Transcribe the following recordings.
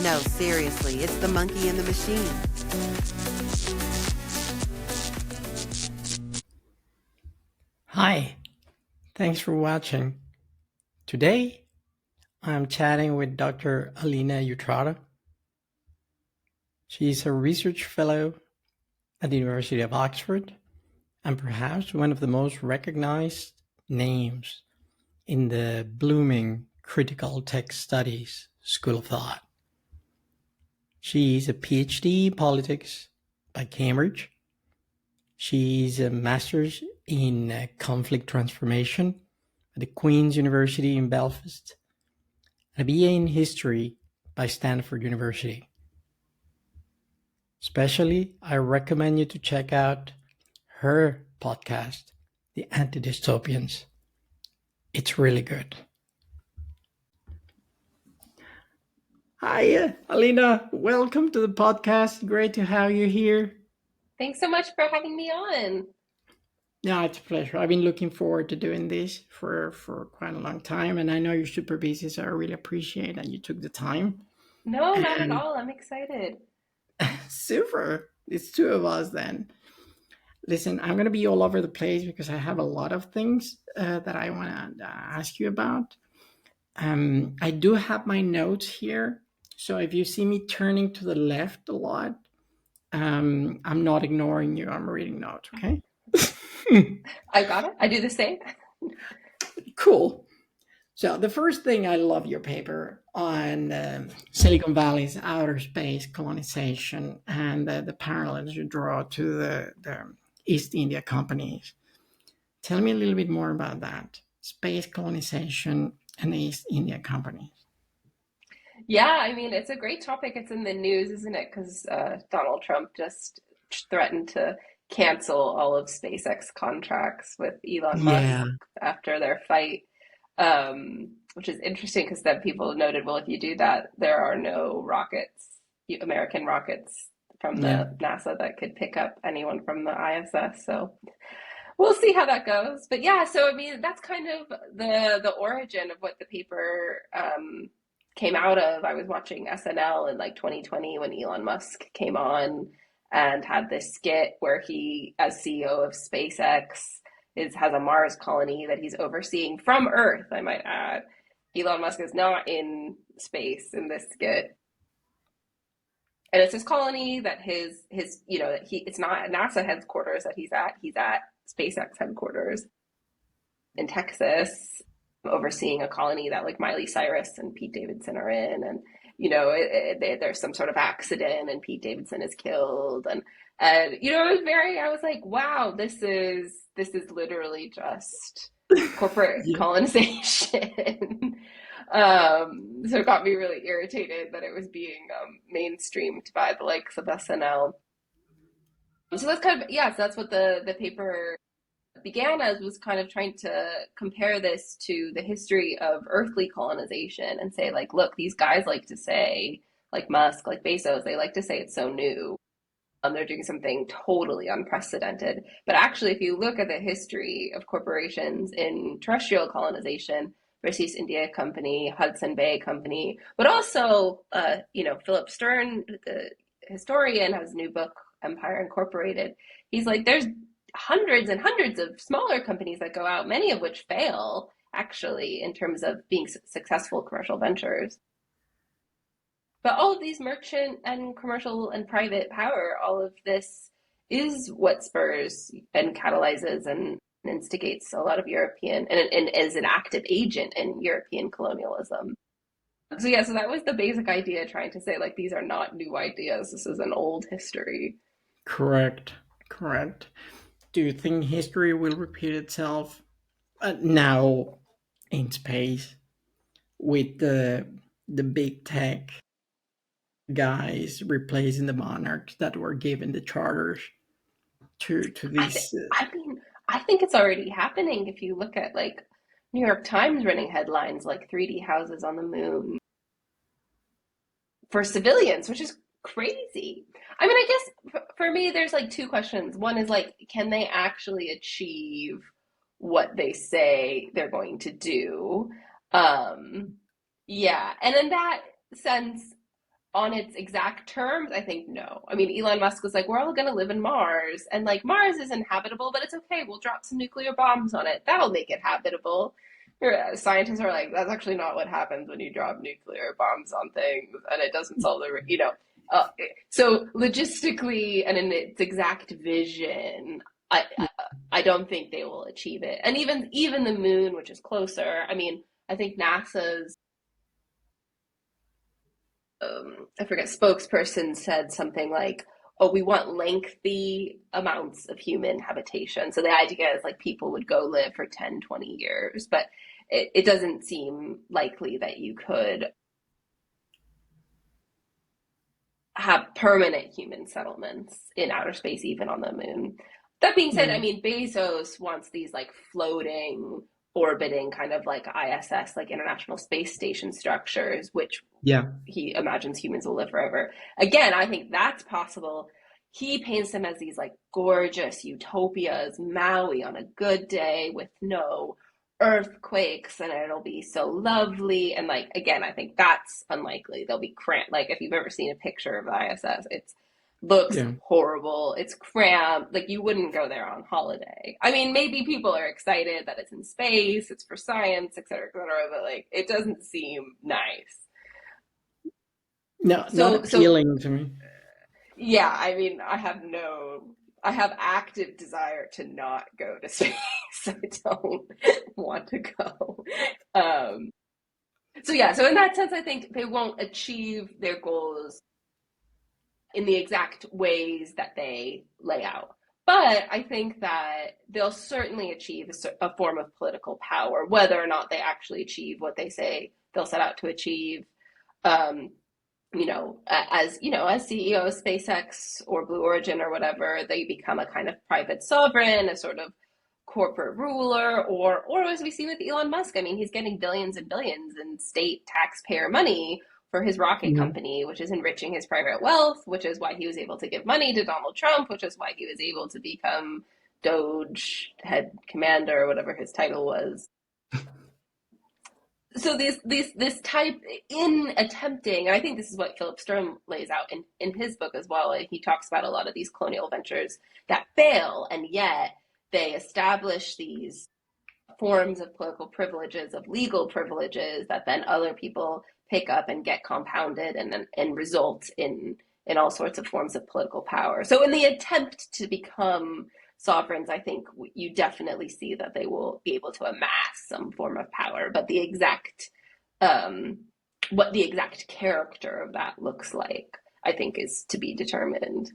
No, seriously, it's the monkey and the machine. Hi, thanks for watching. Today, I'm chatting with Dr. Alina Utrata. She's a research fellow at the University of Oxford and perhaps one of the most recognized names in the blooming critical text studies school of thought. She's a PhD in politics by Cambridge. She's a master's in conflict transformation at the Queen's University in Belfast, and a BA in history by Stanford University. Especially, I recommend you to check out her podcast, The Anti-Dystopians. It's really good. Hi, Alina. Welcome to the podcast. Great to have you here. Thanks so much for having me on. Yeah, it's a pleasure. I've been looking forward to doing this for quite a long time, and I know you're super busy, so I really appreciate that you took the time. No, not at And all. I'm excited. super. It's two of us then. Listen, I'm going to be all over the place because I have a lot of things that I want to ask you about. I do have my notes here. So if you see me turning to the left a lot, I'm not ignoring you. I'm reading notes, okay? I got it. I do the same. Cool. So the first thing, I love your paper on Silicon Valley's outer space colonization and the parallels you draw to the East India companies. Tell me a little bit more about that, space colonization and the East India companies. Yeah, I mean, it's a great topic. It's in the news, isn't it? Because Donald Trump just threatened to cancel all of SpaceX contracts with Elon Musk Yeah, after their fight, which is interesting because then people noted, well, if you do that, there are no rockets, American rockets from yeah, the NASA that could pick up anyone from the ISS. So we'll see how that goes. But yeah, so I mean, that's kind of the origin of what the paper came out of. I was watching SNL in like 2020 when Elon Musk came on and had this skit where he, as CEO of SpaceX, has a Mars colony that he's overseeing from Earth, I might add. Elon Musk is not in space in this skit. And it's his colony that his that he it's not NASA headquarters that he's at. He's at SpaceX headquarters in Texas, overseeing a colony that like Miley Cyrus and Pete Davidson are in, and there's some sort of accident and Pete Davidson is killed, and it was very. I was like, wow, this is literally just corporate yeah, colonization. So it got me really irritated that it was being mainstreamed by the likes of SNL. So that's kind of, yeah, so that's what the paper began as, was kind of trying to compare this to the history of earthly colonization and say, like, look, these guys like to say, like Musk, like Bezos, they like to say it's so new. They're doing something totally unprecedented. But actually, if you look at the history of corporations in terrestrial colonization, British India Company, Hudson Bay Company, but also, Philip Stern, the historian, has a new book, Empire Incorporated. He's like, there's hundreds and hundreds of smaller companies that go out, many of which fail, actually, in terms of being successful commercial ventures. But all of these merchant and commercial and private power, all of this is what spurs and catalyzes and instigates a lot of European and is an active agent in European colonialism. So yeah, so that was the basic idea, trying to say like these are not new ideas. This is an old history. correct, correct. Do you think history will repeat itself now in space with the big tech guys replacing the monarchs that were given the charters to I think these? I mean I think it's already happening if you look at like New York Times running headlines like 3D houses on the moon for civilians, which is crazy. I mean, I guess for me, there's like two questions. One is like, can they actually achieve what they say they're going to do? Um, yeah. And in that sense, on its exact terms, I think no. I mean, Elon Musk was like, we're all going to live in Mars. And like, Mars is inhabitable, but it's okay. We'll drop some nuclear bombs on it. That'll make it habitable. Scientists are like, that's actually not what happens when you drop nuclear bombs on things, and it doesn't solve the. Uh, so logistically and in its exact vision, I don't think they will achieve it. And even the moon, which is closer, I mean, I think NASA's I forget, spokesperson said something like, oh, we want lengthy amounts of human habitation. So the idea is like people would go live for 10, 20 years, but it doesn't seem likely that you could have permanent human settlements in outer space, even on the moon. That being said, Yeah. I mean, Bezos wants these like floating, orbiting kind of like ISS, like International Space Station structures, which Yeah. he imagines humans will live forever. Again, I think that's possible. He paints them as these like gorgeous utopias, Maui on a good day with no earthquakes, and it'll be so lovely. And like, again, I think that's unlikely. They'll be cramped. Like, if you've ever seen a picture of the ISS, it looks Yeah. horrible. It's cramped. Like, you wouldn't go there on holiday. I mean, maybe people are excited that it's in space, it's for science, et cetera, but like, it doesn't seem nice. No, not So appealing to me. yeah, I mean, I have active desire to not go to space. I don't want to go. Um, so yeah, so in that sense, I think they won't achieve their goals in the exact ways that they lay out. But I think that they'll certainly achieve a form of political power, whether or not they actually achieve what they say they'll set out to achieve. Um, as CEO of SpaceX or Blue Origin or whatever, they become a kind of private sovereign, a sort of corporate ruler, or as we see with Elon Musk, I mean, he's getting billions and billions in state taxpayer money for his rocket Yeah. company, which is enriching his private wealth, which is why he was able to give money to Donald Trump, which is why he was able to become Doge head commander, or whatever his title was. So this type in attempting, and I think this is what Philip Sturm lays out in his book as well. He talks about a lot of these colonial ventures that fail, and yet they establish these forms of political privileges, of legal privileges that then other people pick up and get compounded and result in all sorts of forms of political power. So in the attempt to become sovereigns, I think you definitely see that they will be able to amass some form of power, but the exact what the exact character of that looks like, I think, is to be determined.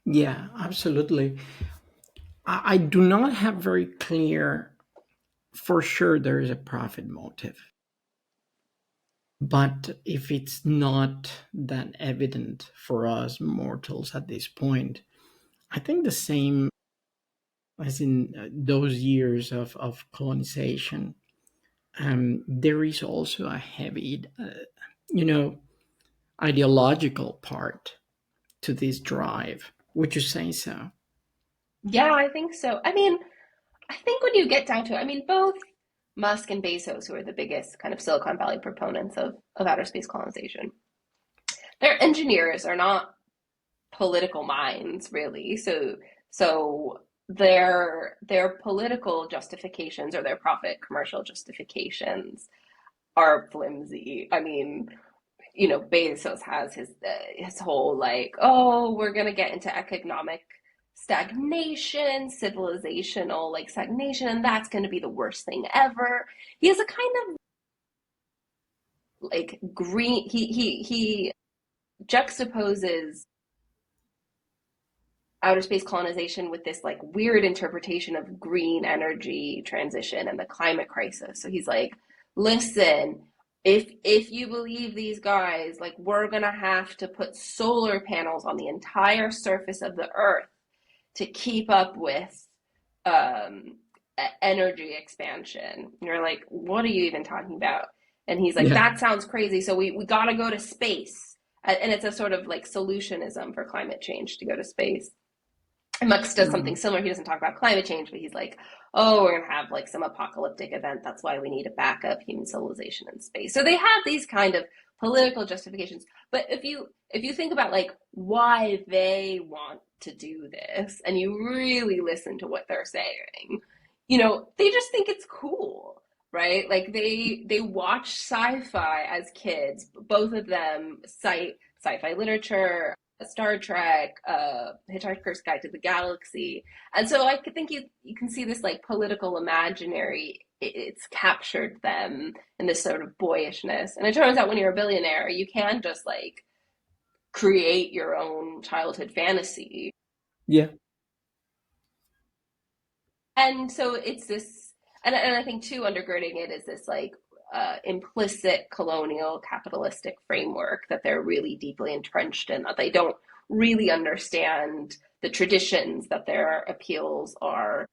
Yeah, absolutely. I do not have very clear for sure there is a profit motive. But if it's not that evident for us mortals at this point, I think the same as in those years of colonization, there is also a heavy, you know, ideological part to this drive. Would you say so? Yeah, I think so. I mean, I think when you get down to it, I mean, both Musk and Bezos, who are the biggest kind of Silicon Valley proponents of outer space colonization, their engineers are not political minds, really. So their political justifications or their profit commercial justifications are flimsy. I mean, Bezos has his whole like, oh, we're gonna get into economic stagnation, civilizational like stagnation, and that's gonna be the worst thing ever. He has a kind of like green. He juxtaposes outer space colonization with this like weird interpretation of green energy transition and the climate crisis. So he's like, listen, if you believe these guys, like we're gonna have to put solar panels on the entire surface of the earth to keep up with um, energy expansion. And you're like, what are you even talking about? And he's like, Yeah. that sounds crazy. So we gotta go to space. And it's a sort of like solutionism for climate change to go to space. And Musk does something Um, similar. He doesn't talk about climate change, but he's like, oh, we're gonna have like some apocalyptic event. That's why we need to back up human civilization in space. So they have these kind of political justifications. But if you think about like why they want to do this, and you really listen to what they're saying, they just think it's cool, right? Like they watch sci-fi as kids. Both of them cite sci-fi literature, Star Trek, Hitchhiker's Guide to the Galaxy, and so I think you can see this like political imaginary. It's captured them in this sort of boyishness. And it turns out when you're a billionaire, you can just like create your own childhood fantasy. Yeah. And so it's this, and I think too, undergirding it is this like implicit colonial capitalistic framework that they're really deeply entrenched in, that they don't really understand the traditions that their appeals are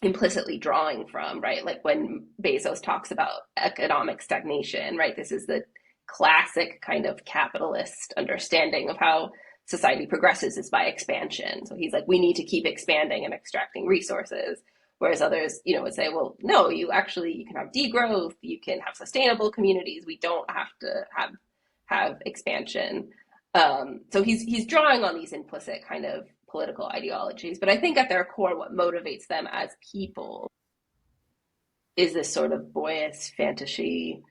implicitly drawing from, right? Like when Bezos talks about economic stagnation, right? This is the classic kind of capitalist understanding of how society progresses is by expansion. So he's like, we need to keep expanding and extracting resources. Whereas others, would say, well, no, you can have degrowth, you can have sustainable communities. We don't have to have expansion. So he's drawing on these implicit kind of political ideologies, but I think at their core, what motivates them as people is this sort of boyish fantasy.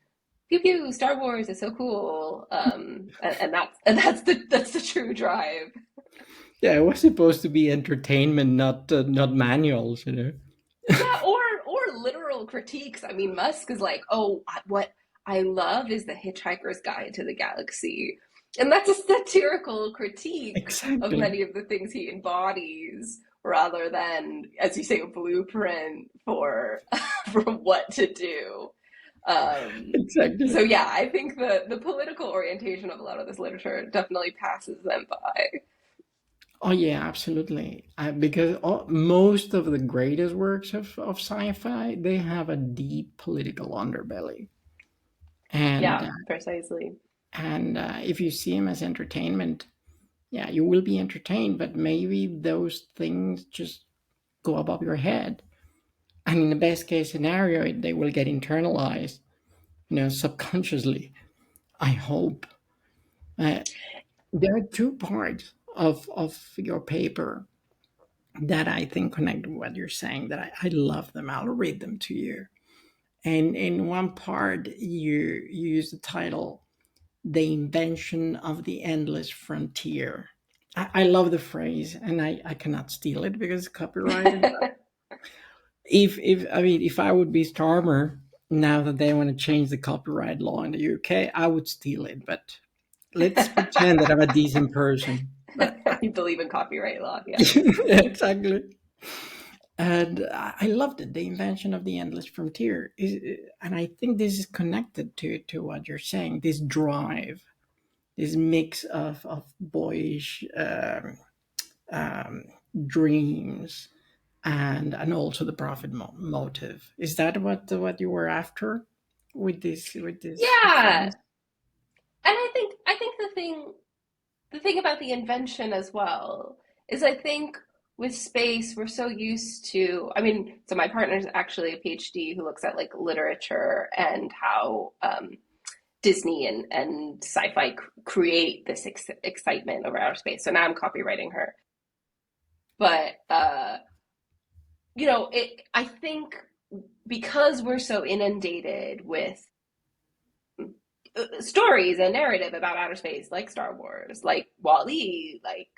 Pew pew! Star Wars is so cool, and that's the true drive. Yeah, it was supposed to be entertainment, not manuals, you know. Yeah, or literal critiques. I mean, Musk is like, oh, what I love is the Hitchhiker's Guide to the Galaxy, and that's a satirical critique of Exactly. many of the things he embodies, rather than, as you say, a blueprint for for what to do. So Exactly. yeah, I think the political orientation of a lot of this literature definitely passes them by. Oh yeah, absolutely. Because most of the greatest works of sci-fi, they have a deep political underbelly, and Yeah, precisely. if you see them as entertainment, yeah, you will be entertained, but maybe those things just go above your head. And in the best case scenario, they will get internalized, subconsciously. I hope. Uh, there are two parts of your paper that I think connect with what you're saying. That I love them. I'll read them to you. And in one part, you use the title "The Invention of the Endless Frontier." I love the phrase, and I cannot steal it because it's copyrighted. If I would be Starmer now that they want to change the copyright law in the UK, I would steal it. But let's pretend that I'm a decent person. But You believe in copyright law, yeah. exactly. And I loved it. The invention of the endless frontier and I think this is connected to what you're saying. This drive, this mix of boyish um, dreams and also the profit motive. Is that what you were after with this Yeah, phrase? and I think the thing about the invention as well is I think with space we're so used to. I mean, so my partner's actually a PhD who looks at like literature and how Disney and sci-fi create this excitement over outer space. So now I'm copywriting her, but I think because we're so inundated with stories and narrative about outer space, like Star Wars, like Wall-E, like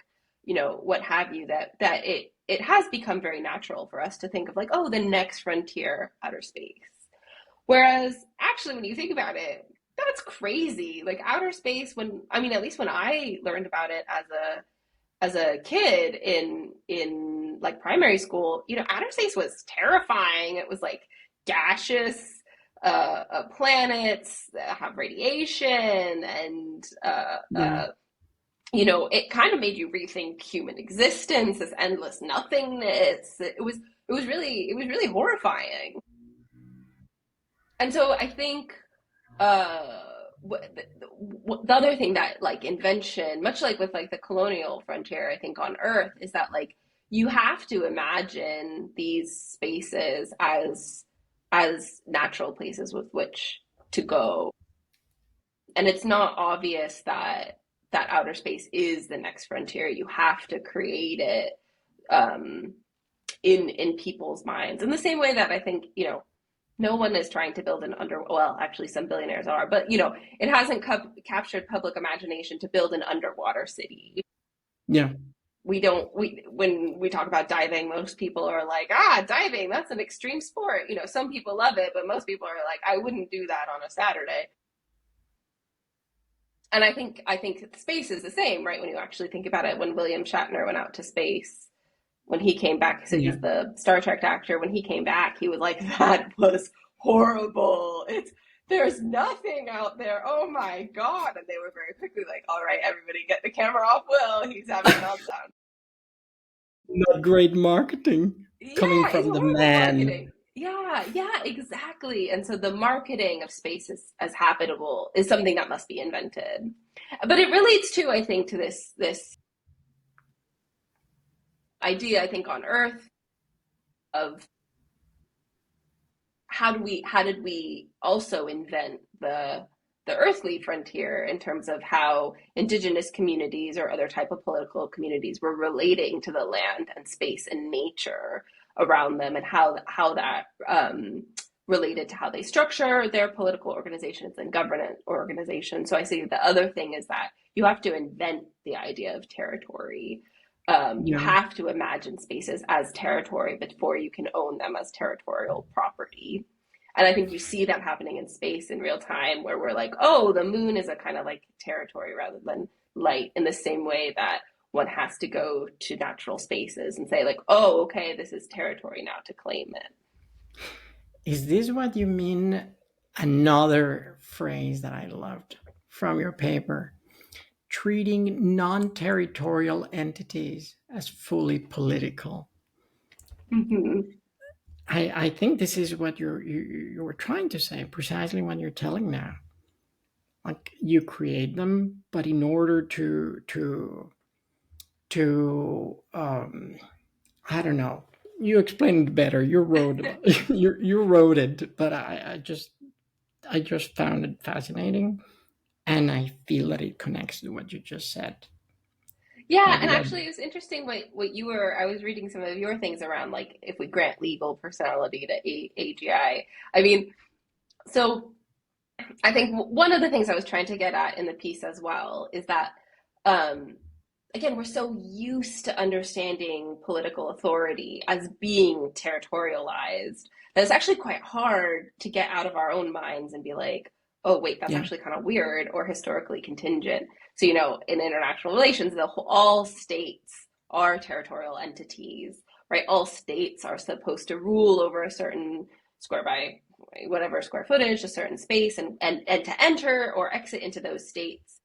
what have you, that it has become very natural for us to think of like, oh, the next frontier, outer space. Whereas actually, when you think about it, that's crazy. Like outer space, when I mean, at least when I learned about it as a kid in like primary school, outer space was terrifying. It was like gaseous planets that have radiation, and Yeah, it kind of made you rethink human existence, this endless nothingness. It was really horrifying. And so I think uh the other thing that like invention, much like with like the colonial frontier, I think on Earth, is that like you have to imagine these spaces as natural places with which to go. And it's not obvious that that outer space is the next frontier. You have to create it um, in people's minds. In the same way that I think, no one is trying to build an well, actually some billionaires are, but it hasn't captured public imagination to build an underwater city. Yeah. We don't we When we talk about diving, most people are like, diving, that's an extreme sport. Some people love it, but most people are like, I wouldn't do that on a Saturday. And I think space is the same, right? When you actually think about it, when William Shatner went out to space, when he came back, so Yeah. he's the Star Trek actor, when he came back, he was like, that was horrible. There's nothing out there. Oh my God. And they were very quickly like, all right, everybody get the camera off Will. He's having a meltdown. Not great marketing coming Yeah, it's from the horrible man. marketing. Yeah, yeah, exactly. And so the marketing of space as habitable is something that must be invented. But it relates to, I think, to this idea, I think, on Earth of how did we also invent the earthly frontier in terms of how indigenous communities or other type of political communities were relating to the land and space and nature around them, and how that related to how they structure their political organizations and governance organizations. So I say the other thing is that you have to invent the idea of territory. You Yeah. have to imagine spaces as territory before you can own them as territorial property. And I think you see that happening in space in real time, where we're like, oh, the moon is a kind of like territory rather than light, in the same way that one has to go to natural spaces and say, like, oh, okay, this is territory now to claim it. Is this what you mean? Another phrase that I loved from your paper, treating non territorial entities as fully political. Mm-hmm. I think this is what you were trying to say, precisely what you're telling now. Like you create them, but in order to I don't know. You explained it better. You wrote you wrote it, but I just found it fascinating, and I feel that it connects to what you just said. Yeah, Like and what? actually, it was interesting what you were. I was reading some of your things around, like, if we grant legal personality to AGI. I mean, so I think one of the things I was trying to get at in the piece as well is that, um, again, we're so used to understanding political authority as being territorialized that it's actually quite hard to get out of our own minds and be like, oh, wait, that's Yeah, actually kind of weird or historically contingent. So, in international relations, all states are territorial entities, right? All states are supposed to rule over a certain square by whatever square footage, a certain space, and to enter or exit into those states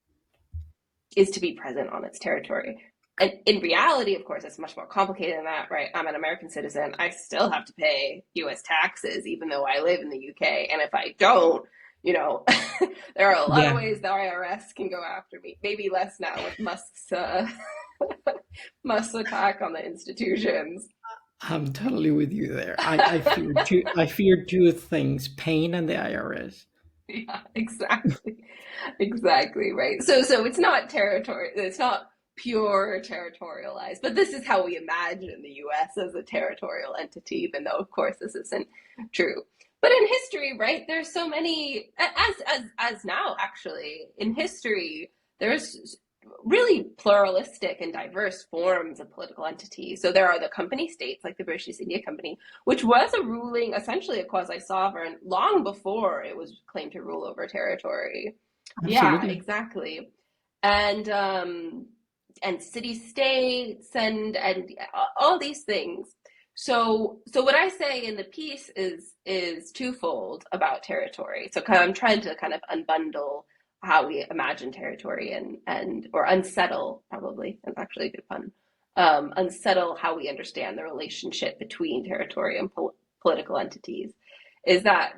is to be present on its territory. And in reality, of course, it's much more complicated than that, right? I'm an American citizen. I still have to pay US taxes, even though I live in the UK. And if I don't, you know, there are a lot of yeah. ways the IRS can go after me. Maybe less now with Musk's attack on the institutions. I'm totally with you there. I fear two. I fear two things: pain and the IRS. Yeah, exactly. Exactly, right. So it's not territory, it's not pure territorialized, but this is how we imagine the US as a territorial entity, even though of course this isn't true. But in history, right, there's so many, as now actually in history, there's really pluralistic and diverse forms of political entities. So there are the company states, like the British East India Company, which was a ruling, essentially a quasi-sovereign, long before it was claimed to rule over territory. Yeah, Absolutely. exactly. And city states and all these things. So what I say in the piece is twofold about territory. So I'm trying to kind of unbundle how we imagine territory and or unsettle, probably, that's actually a good pun. Unsettle how we understand the relationship between territory and political entities. Is that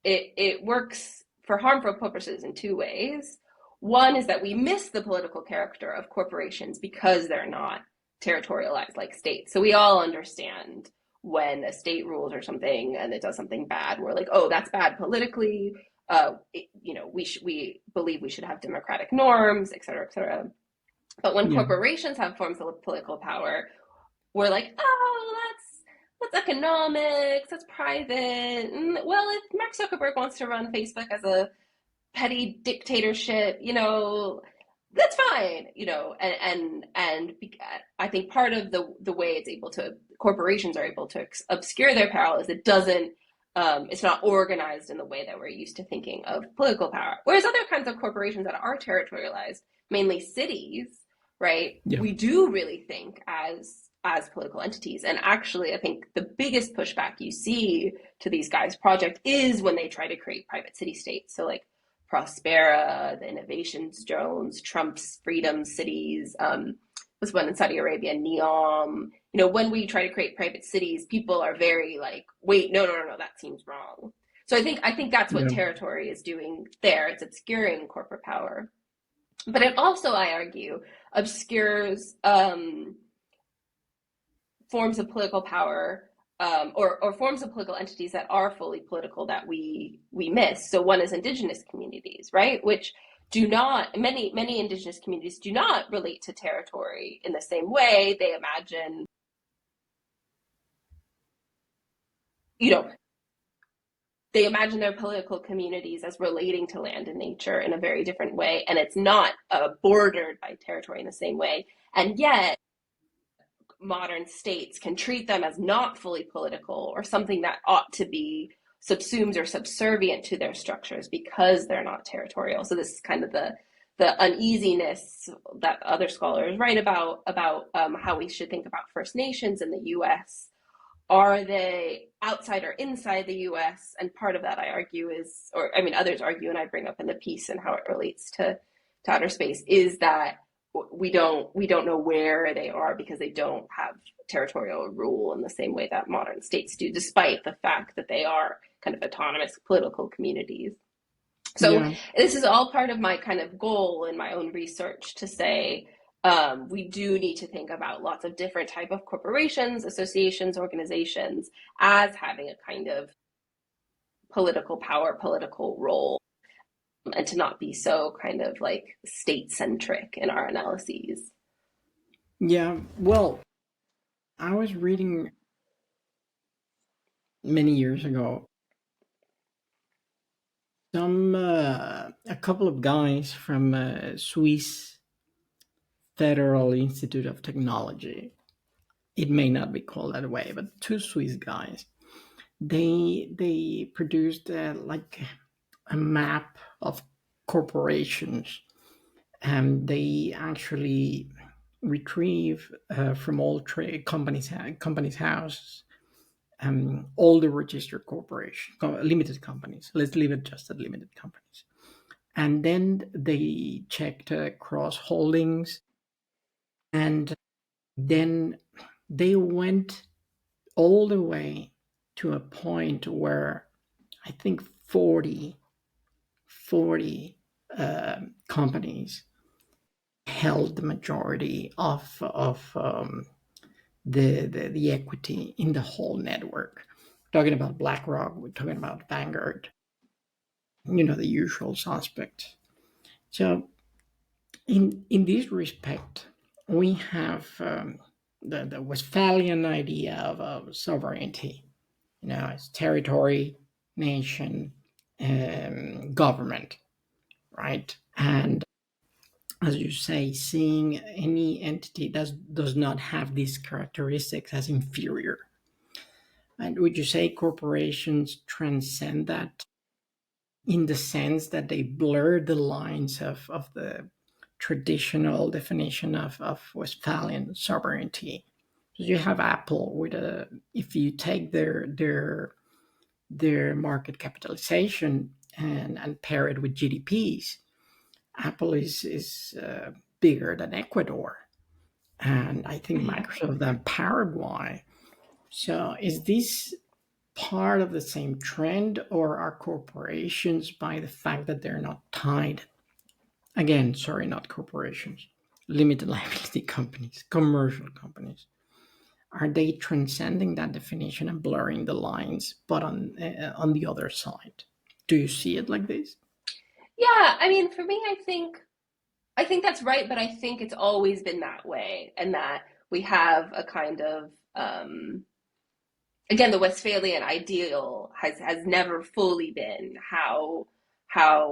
it works for harmful purposes in two ways. One is that we miss the political character of corporations because they're not territorialized like states. So we all understand when a state rules or something and it does something bad, we're like, oh, that's bad politically. We believe we should have democratic norms, et cetera, et cetera. But when Yeah. corporations have forms of political power, we're like, oh, that's economics, that's private. Well, if Mark Zuckerberg wants to run Facebook as a petty dictatorship, that's fine, and I think part of the way it's able to corporations are able to obscure their power is it doesn't it's not organized in the way that we're used to thinking of political power. Whereas other kinds of corporations that are territorialized, mainly cities, right? Yeah. We do really think as political entities. And actually, I think the biggest pushback you see to these guys' project is when they try to create private city states. So like Prospera, the Innovation Zones, Trump's Freedom Cities, was one in Saudi Arabia, Neom. When we try to create private cities, people are very like, wait, no, that seems wrong. So I think that's what Yeah. territory is doing there. It's obscuring corporate power. But it also, I argue, obscures forms of political power or forms of political entities that are fully political that we miss. So one is indigenous communities, right? Which do not, many indigenous communities do not relate to territory in the same way. They imagine, they imagine their political communities as relating to land and nature in a very different way. And it's not bordered by territory in the same way. And yet, modern states can treat them as not fully political or something that ought to be subsumed or subservient to their structures because they're not territorial. So this is kind of the uneasiness that other scholars write about how we should think about First Nations in the U.S. Are they outside or inside the U.S.? And part of that, I argue, is, or I mean, others argue, and I bring up in the piece and how it relates to outer space, is that we don't know where they are because they don't have territorial rule in the same way that modern states do, despite the fact that they are kind of autonomous political communities. So Yeah. this is all part of my kind of goal in my own research to say we do need to think about lots of different type of corporations, associations, organizations as having a kind of political power, political role, and to not be so kind of like state centric in our analyses. Yeah. Well, I was reading many years ago a couple of guys from Swiss Federal Institute of Technology. It may not be called that way, but two Swiss guys. They produced like a map of corporations, and they actually retrieve from all companies' houses all the registered corporation, limited companies. Let's leave it just at limited companies. And then they checked cross holdings, and then they went all the way to a point where I think 40 companies held the majority of the equity in the whole network. We're talking about BlackRock, we're talking about Vanguard, the usual suspects. So in this respect, we have the Westphalian idea of sovereignty. It's territory, nation, government, right? And as you say, seeing any entity that does not have these characteristics as inferior. And would you say corporations transcend that in the sense that they blur the lines of the traditional definition of Westphalian sovereignty? You have Apple with if you take their market capitalization and pair it with GDPs, Apple is bigger than Ecuador, and I think Microsoft than Paraguay. So is this part of the same trend, or are corporations, by the fact that they're not tied, again, sorry, not corporations, limited liability companies, commercial companies, are they transcending that definition and blurring the lines, but on the other side? Do you see it like this? Yeah, I mean, for me, I think that's right, but I think it's always been that way, and that we have a kind of again, the Westphalian ideal has never fully been how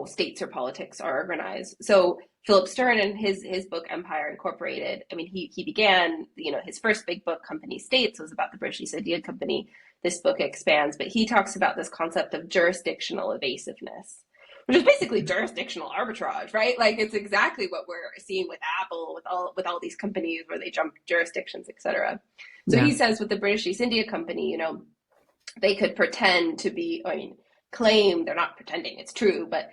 states or politics are organized. So Philip Stern in his book Empire Incorporated, I mean, he began, his first big book, Company States, was about the British East India Company. This book expands, but he talks about this concept of jurisdictional evasiveness, which is basically jurisdictional arbitrage, right? Like it's exactly what we're seeing with Apple, with all these companies where they jump jurisdictions, et cetera. So Yeah. he says with the British East India Company, they could pretend to be, I mean, claim, they're not pretending, it's true, but,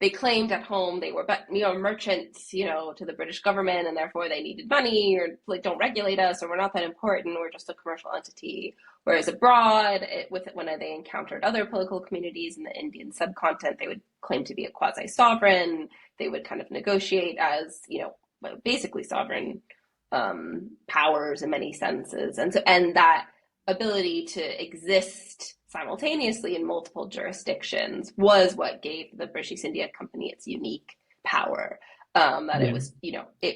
they claimed at home they were, but, merchants, to the British government, and therefore they needed money, or like, don't regulate us, or we're not that important, we're just a commercial entity. Whereas abroad, when they encountered other political communities in the Indian subcontinent, they would claim to be a quasi-sovereign. They would kind of negotiate as, basically sovereign powers in many senses. And that ability to exist simultaneously in multiple jurisdictions was what gave the British East India Company its unique power. That it Yeah.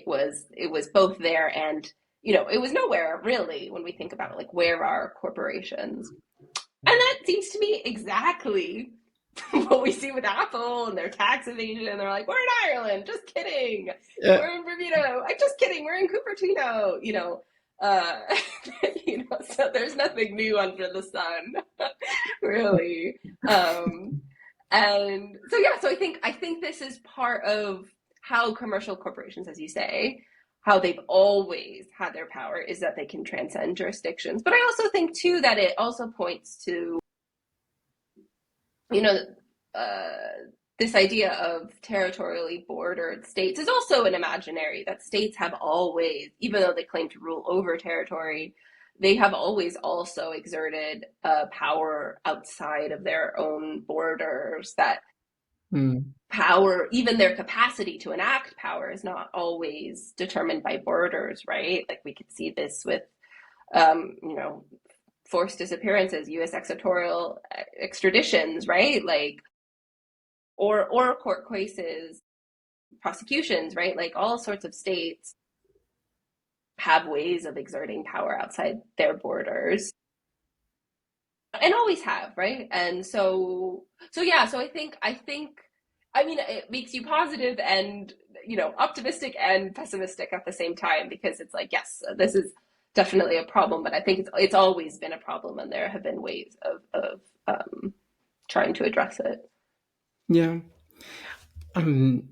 was, it was both there and, it was nowhere really when we think about it, like where are corporations? And that seems to me exactly what we see with Apple and their tax evasion. And they're like, we're in Ireland, just kidding. Uh, We're in Bermuda, like just kidding. We're in Cupertino, uh, so there's nothing new under the sun, really. Um, and so yeah, so I think this is part of how commercial corporations, as you say, how they've always had their power is that they can transcend jurisdictions. But I also think too that it also points to, you know, uh, this idea of territorially bordered states is also an imaginary, that states have always, even though they claim to rule over territory, they have always also exerted power outside of their own borders. That mm, power, even their capacity to enact power, is not always determined by borders, right? Like we could see this with, um, you know, forced disappearances, U.S. extraditions, right? Like, or court cases, prosecutions, right? Like all sorts of states have ways of exerting power outside their borders, and always have, right? And so yeah, so I think I mean it makes you positive and, optimistic and pessimistic at the same time, because it's like, yes, this is definitely a problem, but I think it's always been a problem, and there have been ways of trying to address it. yeah. Um,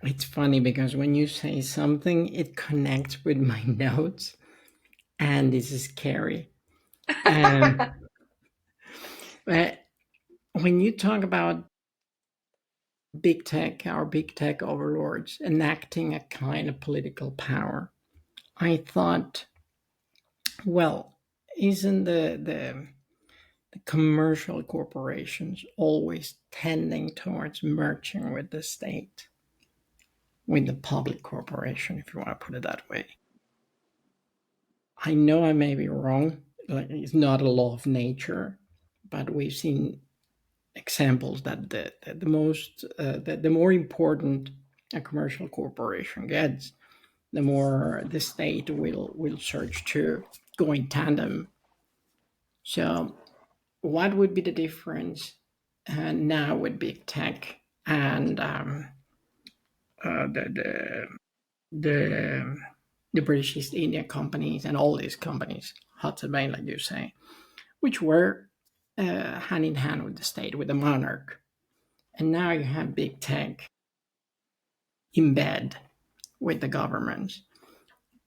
it's funny because when you say something, it connects with my notes, and this is scary. Um, but when you talk about big tech, our big tech overlords enacting a kind of political power, I thought, well, isn't the commercial corporations always tending towards merging with the state, with the public corporation, if you want to put it that way? I know I may be wrong, like it's not a law of nature, but we've seen examples that the more important a commercial corporation gets, the more the state will search to go in tandem. So, what would be the difference now with big tech and uh, the, the the the British East India companies and all these companies, Hudson Bay, like you say, which were hand in hand with the state, with the monarch, and now you have big tech in bed with the government.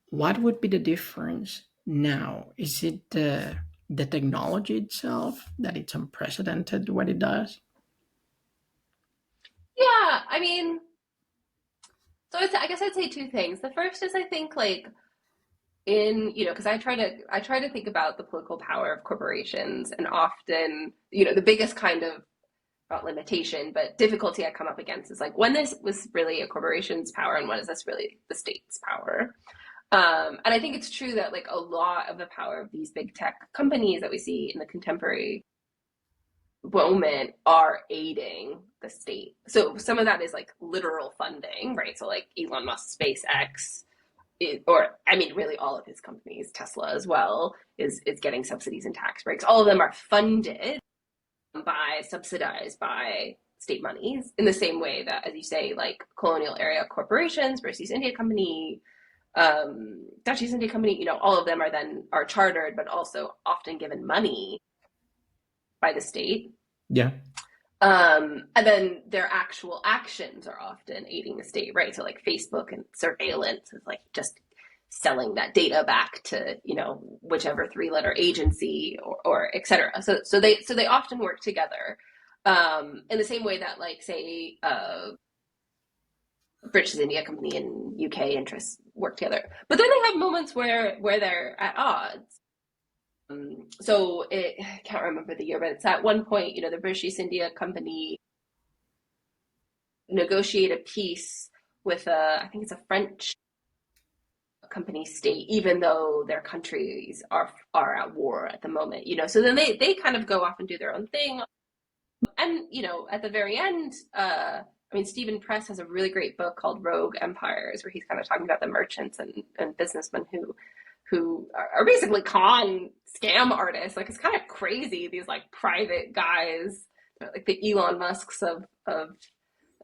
What would be the difference now? Is it the technology itself that it's unprecedented what it does? Yeah, I mean, so I guess I'd say two things. The first is, I think, like, in, because I try to think about the political power of corporations, and often, the biggest kind of not limitation, but difficulty I come up against is like when this was really a corporation's power and when is this really the state's power? And I think it's true that like a lot of the power of these big tech companies that we see in the contemporary moment are aiding the state. So some of that is like literal funding, right? So like Elon Musk, SpaceX, or I mean, really all of his companies, Tesla as well, is getting subsidies and tax breaks. All of them are funded subsidized by state monies in the same way that, as you say, like colonial area corporations, British East India Company, Dutch East India Company, all of them are chartered, but also often given money by the state. Yeah. And then their actual actions are often aiding the state, right? So like Facebook and surveillance is like just selling that data back to, whichever 3-letter agency or et cetera. So they often work together, in the same way that like, say, British India Company and UK interests work together. But then they have moments where they're at odds. So I can't remember the year, but it's at one point, the British East India Company negotiate a peace with I think it's a French company state, even though their countries are at war at the moment, So then they kind of go off and do their own thing. And, at the very end, Stephen Press has a really great book called Rogue Empires, where he's kind of talking about the merchants and businessmen who are basically scam artists. Like, it's kind of crazy, these like private guys, like the Elon Musks of the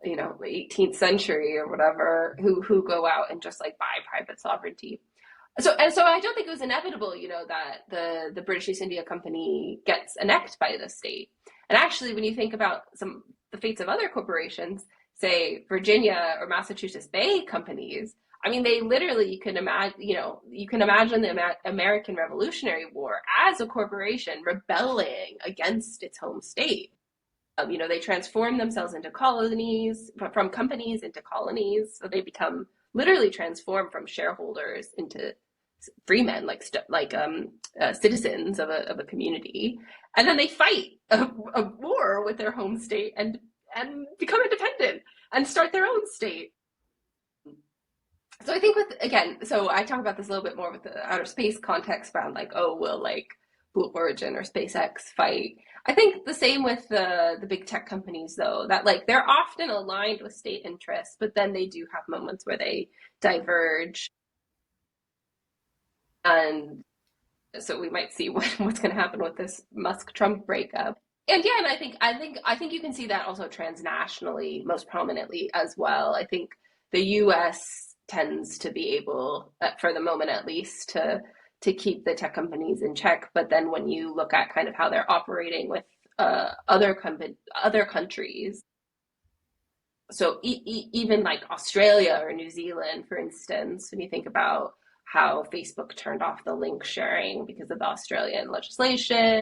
18th century or whatever, who go out and just like buy private sovereignty. So I don't think it was inevitable, that the British East India Company gets annexed by the state. And actually, when you think about the fates of other corporations, say Virginia or Massachusetts Bay companies, they literally, you can imagine the American Revolutionary War as a corporation rebelling against its home state. They transform themselves into colonies, from companies into colonies. So they become literally transformed from shareholders into freemen, like citizens of a community. And then they fight a war with their home state and become independent and start their own state. So I think so I talk about this a little bit more with the outer space context around like, will like Blue Origin or SpaceX fight? I think the same with the big tech companies, though, that like they're often aligned with state interests, but then they do have moments where they diverge. And so we might see what's going to happen with this Musk-Trump breakup. And yeah, and I think you can see that also transnationally, most prominently as well. I think the U.S. tends to be able, for the moment at least, to keep the tech companies in check. But then when you look at kind of how they're operating with other countries, so even like Australia or New Zealand, for instance, when you think about how Facebook turned off the link sharing because of the Australian legislation,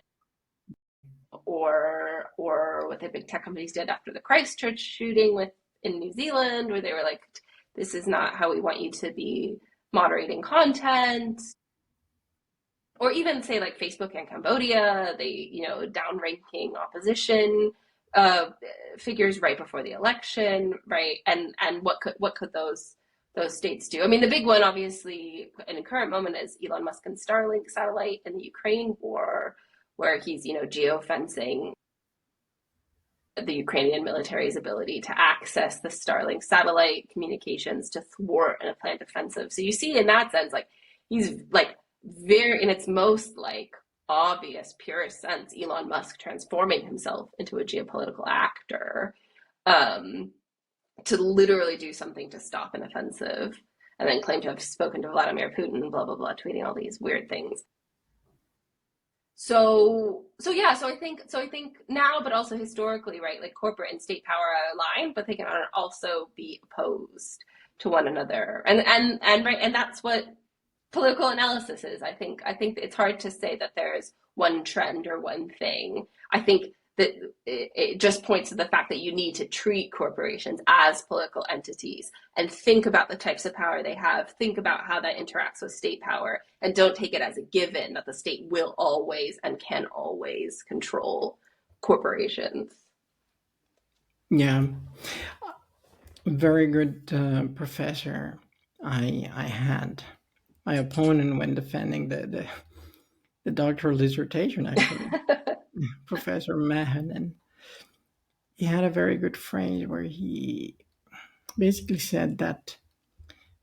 or what the big tech companies did after the Christchurch shooting in New Zealand, where they were like, this is not how we want you to be moderating content. Or even say like Facebook and Cambodia, they, downranking opposition figures right before the election, right? And what could those states do? The big one, obviously, in the current moment is Elon Musk and Starlink satellite in the Ukraine war, where he's, geofencing the Ukrainian military's ability to access the Starlink satellite communications to thwart a planned offensive. So you see, in that sense, like he's like very, in its most like obvious, purest sense, Elon Musk transforming himself into a geopolitical actor, to literally do something to stop an offensive, and then claim to have spoken to Vladimir Putin, blah blah blah, tweeting all these weird things. So I think now, but also historically, right, like corporate and state power are aligned, but they can also be opposed to one another, and right, and that's what political analysis is. I think it's hard to say that there's one trend or one thing. I think that it just points to the fact that you need to treat corporations as political entities and think about the types of power they have, think about how that interacts with state power, and don't take it as a given that the state will always and can always control corporations. Yeah, very good professor. I had my opponent when defending the doctoral dissertation, actually, Professor Mahan, and he had a very good phrase where he basically said that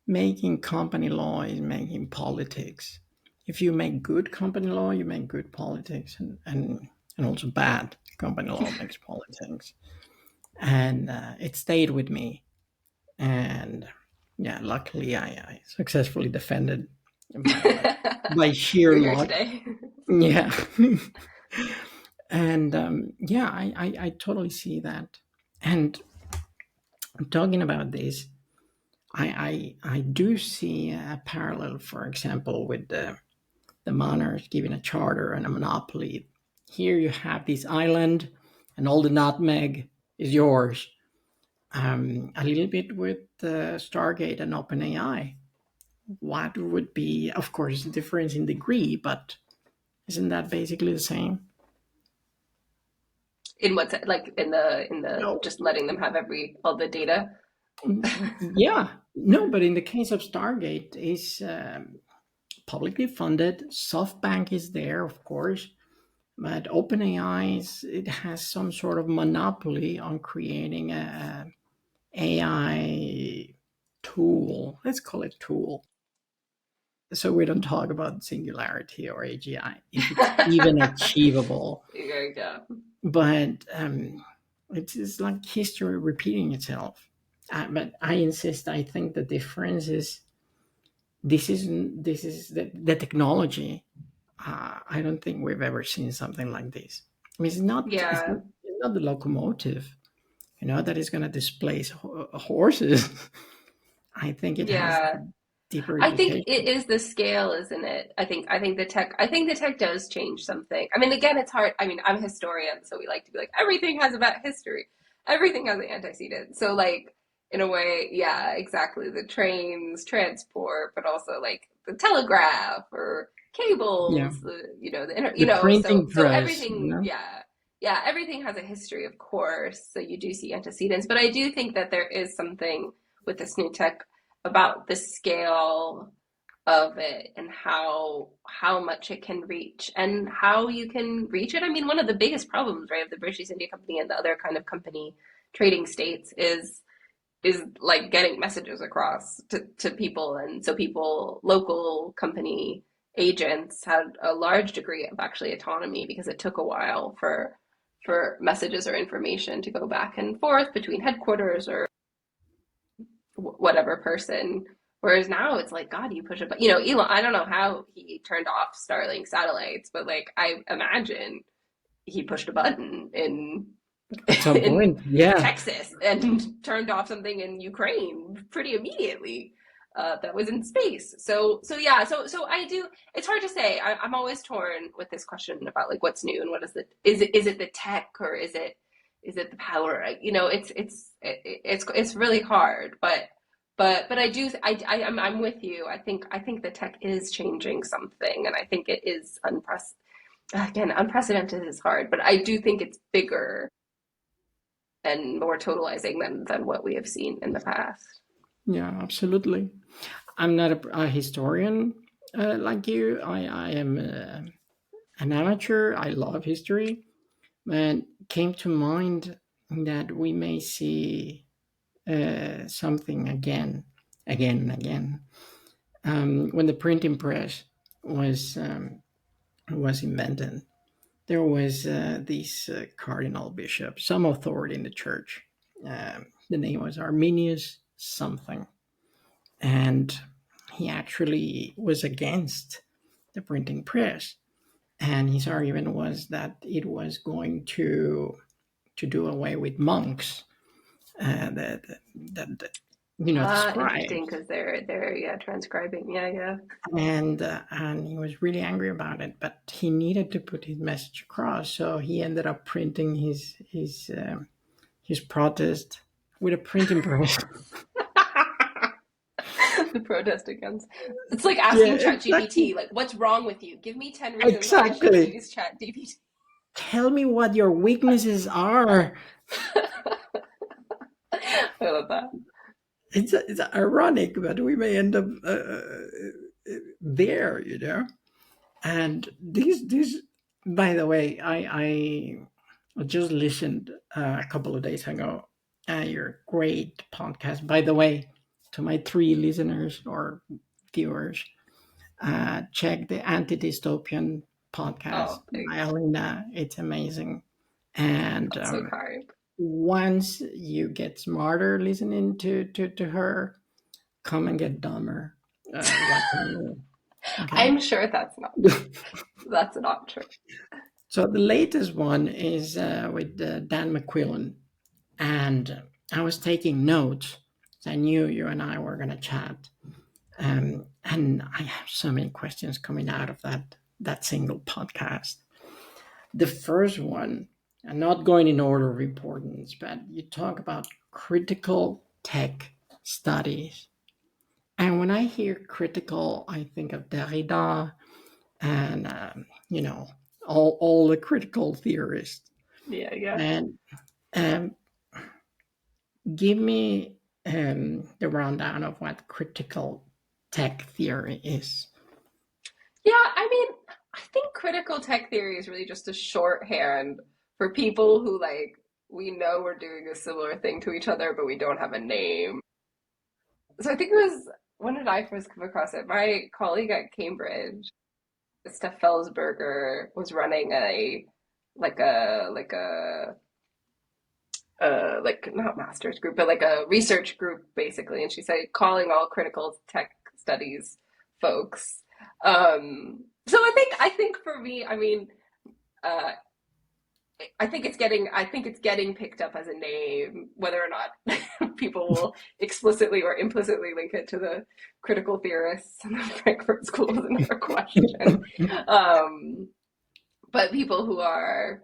making company law is making politics. If you make good company law, you make good politics, and also bad company law makes politics. And it stayed with me. And yeah, luckily I successfully defended by sheer You're here luck. today. Yeah. And yeah, I totally see that. And talking about this, I do see a parallel, for example, with the monarch giving a charter and a monopoly. Here you have this island, and all the nutmeg is yours. A little bit with Stargate and OpenAI. What would be, of course, the difference in degree, but isn't that basically the same? In what's like in the No. just letting them have all the data. Yeah, no, but in the case of Stargate, is publicly funded. SoftBank is there, of course, but OpenAI it has some sort of monopoly on creating a AI tool. Let's call it tool. So we don't talk about singularity or AGI if it's even achievable. Yeah. But it's like history repeating itself. But I insist. I think the difference is this is the technology. I don't think we've ever seen something like this. I mean, Yeah. it's not the locomotive, that is going to displace horses. I think it has Yeah. deeper I think it implications. is the scale, isn't it? I think the tech does change something. I mean, again, it's hard. I mean, I'm a historian, so we like to be like everything has about history. Everything has an antecedent. So like in a way, yeah, exactly. The trains, transport, but also like the telegraph or Yeah, cables, the internet, the so printing so press. everything, yeah. Yeah, everything has a history, of course. So you do see antecedents, but I do think that there is something with this new tech about the scale of it and how much it can reach and how you can reach it. I mean, one of the biggest problems, right, of the British East India Company and the other kind of company trading states is like getting messages across to people. And so people, local company agents had a large degree of actually autonomy because it took a while for messages or information to go back and forth between headquarters or whatever person. Whereas now it's like, God, you push a button. Elon, I don't know how he turned off Starlink satellites, but like I imagine he pushed a button in At some in point, yeah, Texas and turned off something in Ukraine pretty immediately. That was in space. So yeah. So I do. It's hard to say. I'm always torn with this question about like what's new and what is it the tech or is it the power? It's really hard. But I do. I'm with you. I think the tech is changing something, and I think it is unprecedented is hard, but I do think it's bigger and more totalizing than what we have seen in the past. yeah, absolutely. I'm not a historian like you. I am an amateur. I love history, and came to mind that we may see something again and again. When the printing press was was invented, there was this cardinal bishop, some authority in the church. The name was Arminius something, and he actually was against the printing press. And his argument was that it was going to do away with monks, the Interesting scribes. because they're yeah transcribing. Yeah. And he was really angry about it, but he needed to put his message across, so he ended up printing his protest with a printing press. The protest against. It's like Yeah, asking exactly. ChatGPT, like, what's wrong with you? Give me 10 reasons I shouldn't Exactly. use ChatGPT. Tell me what your weaknesses are. love that. It's ironic, but we may end up there, And these, by the way, I just listened a couple of days ago. Your great podcast, by the way, to my 3 listeners or viewers. Check the Anti-Dystopian podcast Oh, by thanks. Alina. It's amazing. And That's so kind. once you get smarter listening to her, come and get dumber. Okay. I'm sure that's not true. So the latest one is with Dan McQuillan, and I was taking notes. I knew you and I were going to chat, and I have so many questions coming out of that single podcast. The first one, I'm not going in order of importance, but you talk about critical tech studies. And when I hear critical, I think of Derrida and, all the critical theorists. Yeah. And um, give me the rundown of what critical tech theory is. Yeah, I mean, I think critical tech theory is really just a shorthand for people who like we know we're doing a similar thing to each other, but we don't have a name. So I think it was when did I first come across it? My colleague at Cambridge, Steph Felsberger, was running a like a like a like not master's group, but like a research group basically, and she said calling all critical tech studies folks. So I think for me, I mean, uh, I think it's getting picked up as a name, whether or not people will explicitly or implicitly link it to the critical theorists in the Frankfurt School is another question. Um, but people who are,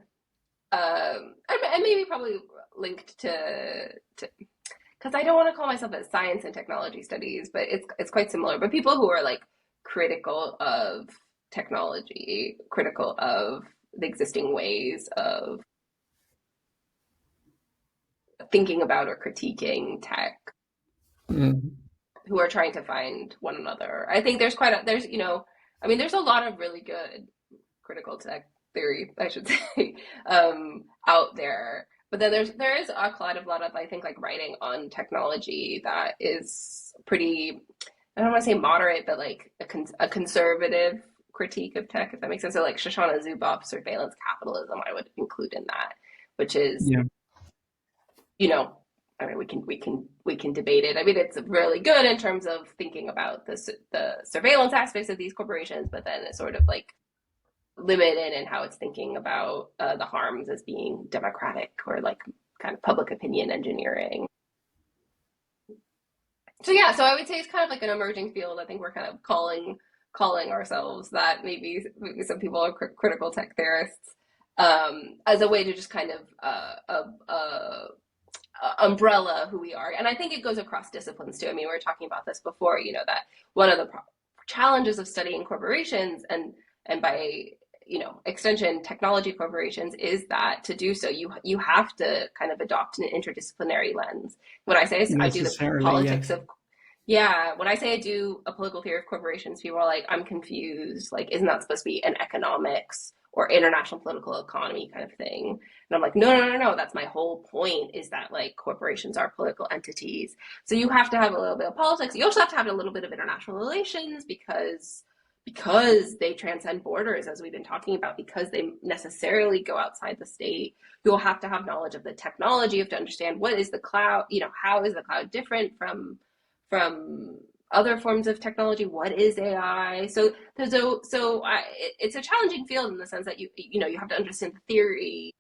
and maybe probably linked to because I don't want to call myself a science and technology studies, but it's quite similar. But people who are like critical of technology, critical of the existing ways of thinking about or critiquing tech, who are trying to find one another. I think there's a lot of really good critical tech theory, I should say, out there. But then there is a lot of I think like writing on technology that is pretty, I don't want to say moderate, but like a conservative critique of tech, if that makes sense. So like Shoshana Zuboff's surveillance capitalism, I would include in that, which is, Yeah. I mean, we can debate it. I mean, it's really good in terms of thinking about the surveillance aspects of these corporations, but then it's sort of like limited in how it's thinking about the harms as being democratic or like kind of public opinion engineering. So yeah, so I would say it's kind of like an emerging field. I think we're kind of calling ourselves that. Maybe some people are critical tech theorists, as a way to just kind of umbrella who we are. And I think it goes across disciplines too. I mean, we were talking about this before. That one of the challenges of studying corporations and by extension technology corporations is that to do so you have to kind of adopt an interdisciplinary lens. When I say I do the politics of when I say I do a political theory of corporations, people are like, I'm confused, like isn't that supposed to be an economics or international political economy kind of thing? And I'm like, no, that's my whole point, is that like corporations are political entities, so you have to have a little bit of politics. You also have to have a little bit of international relations because they transcend borders, as we've been talking about, because they necessarily go outside the state. You'll have to have knowledge of the technology. You have to understand what is the cloud, how is the cloud different from other forms of technology? What is AI? So it's a challenging field in the sense that you have to understand the theory.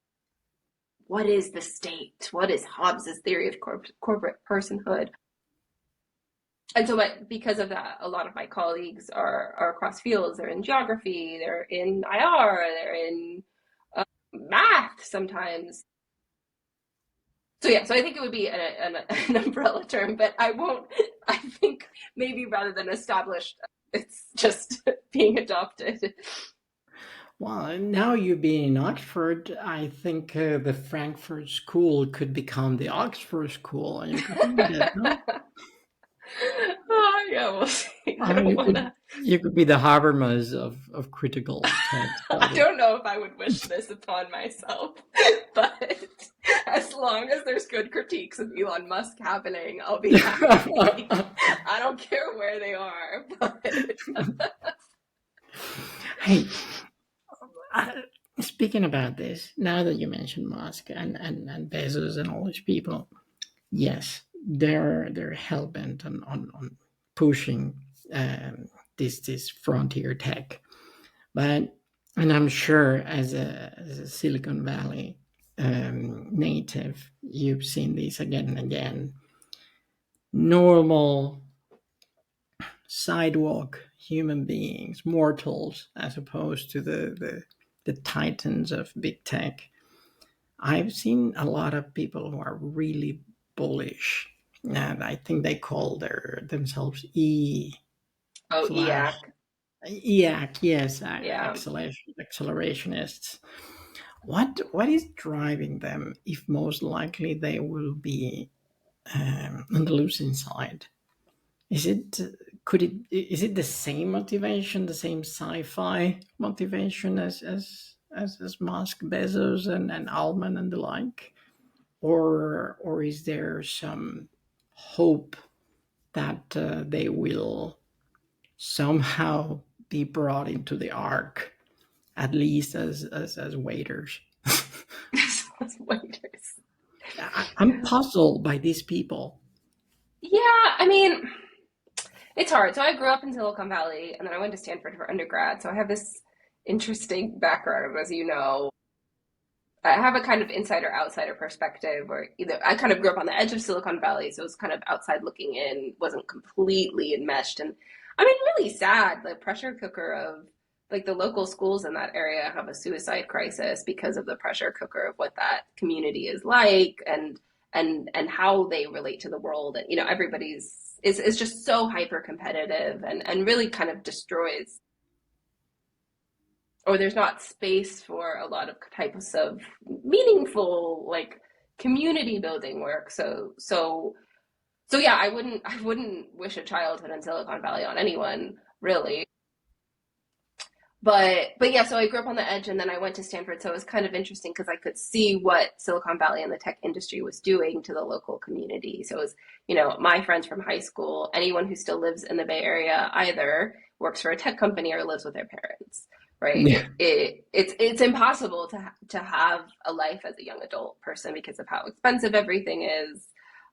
What is the state? What is Hobbes's theory of corporate personhood? And so because of that, a lot of my colleagues are across fields. They're in geography, they're in IR, they're in math sometimes. So yeah, so I think it would be an umbrella term, but I think maybe rather than established, it's just being adopted. Well, now you being in Oxford, I think the Frankfurt School could become the Oxford School, and you could be the no? Oh, yeah, we'll see. I don't You want could to. be the Habermas of critical tech I studies. don't know if I would wish this upon myself, but as long as there's good critiques of Elon Musk happening, I'll be happy. I don't care where they are, but Hey, I, speaking about this, now that you mentioned Musk and Bezos and all these people, yes, they're hell bent on pushing this frontier tech. But and I'm sure as a Silicon Valley native, you've seen this again and again. Normal sidewalk human beings, mortals, as opposed to the titans of big tech. I've seen a lot of people who are really bullish, and I think they call themselves E oh, slash EAC, EAC, yes, yeah. accelerationists. What is driving them if most likely they will be on the losing side? Is it could it is it the same motivation, the same sci-fi motivation as Musk, Bezos, and Alman and the like, or is there some hope that they will somehow be brought into the ark, at least as waiters? Waiters. I'm puzzled by these people. Yeah, I mean, it's hard. So I grew up in Silicon Valley, and then I went to Stanford for undergrad. So I have this interesting background, as you know. I have a kind of insider outsider perspective, where either I kind of grew up on the edge of Silicon Valley, so it was kind of outside looking in, wasn't completely enmeshed. And I mean, really sad, the pressure cooker of like the local schools in that area have a suicide crisis because of the pressure cooker of what that community is like and how they relate to the world. And everybody's is just so hyper competitive and really kind of destroys or there's not space for a lot of types of meaningful like community building work. So yeah, I wouldn't wish a childhood in Silicon Valley on anyone, really. But yeah, so I grew up on the edge and then I went to Stanford. So it was kind of interesting because I could see what Silicon Valley and the tech industry was doing to the local community. So it was, my friends from high school, anyone who still lives in the Bay Area either works for a tech company or lives with their parents, right? Yeah. It's impossible to have a life as a young adult person because of how expensive everything is,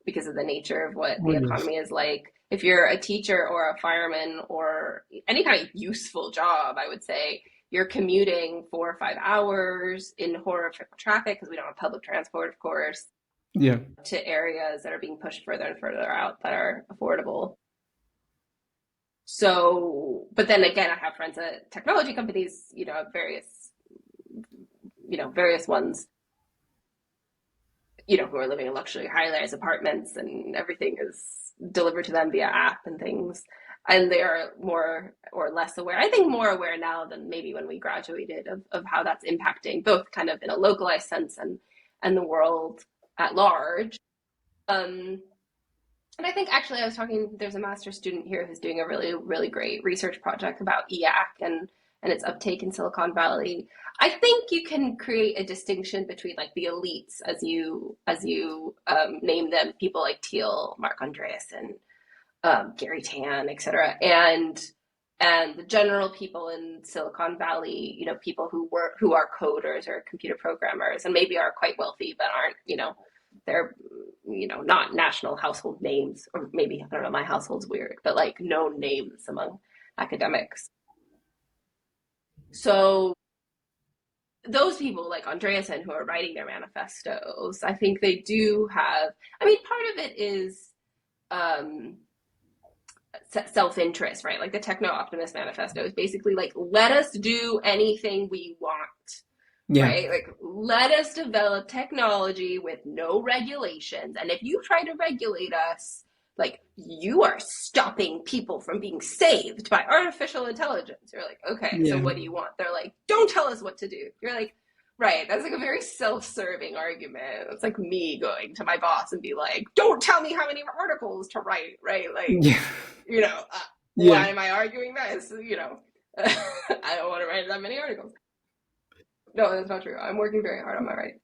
because of the nature of what Oh the yes. economy is like. If you're a teacher or a fireman or any kind of useful job, I would say you're commuting 4 or 5 hours in horrific traffic because we don't have public transport, of course, Yeah. to areas that are being pushed further and further out that are affordable. So, but then again, I have friends at technology companies, various ones, who are living in luxury high-rise apartments and everything is delivered to them via app and things. And they are more or less aware. I think more aware now than maybe when we graduated of how that's impacting both kind of in a localized sense and the world at large. Um, and I think actually I was talking, there's a master's student here who's doing a really, really great research project about EAC and its uptake in Silicon Valley. I think you can create a distinction between like the elites, as you name them, people like Thiel, Mark Andreessen, Gary Tan, et cetera, and the general people in Silicon Valley, people who are coders or computer programmers and maybe are quite wealthy but aren't, they're not national household names, or maybe I don't know, my household's weird, but like known names among academics. So those people like Andreessen who are writing their manifestos, I think they do have. I mean, part of it is um, self-interest, right? Like the Techno Optimist Manifesto is basically like, let us do anything we want, Yeah. right? Like, let us develop technology with no regulations. And if you try to regulate us, like, you are stopping people from being saved by artificial intelligence. You're like, okay, so Yeah. what do you want? They're like, don't tell us what to do. You're like, right, that's like a very self-serving argument. It's like me going to my boss and be like, don't tell me how many articles to write, right? Like, Yeah. you know, Yeah. why am I arguing this? You know, I don't want to write that many articles. No, that's not true. I'm working very hard on my writing.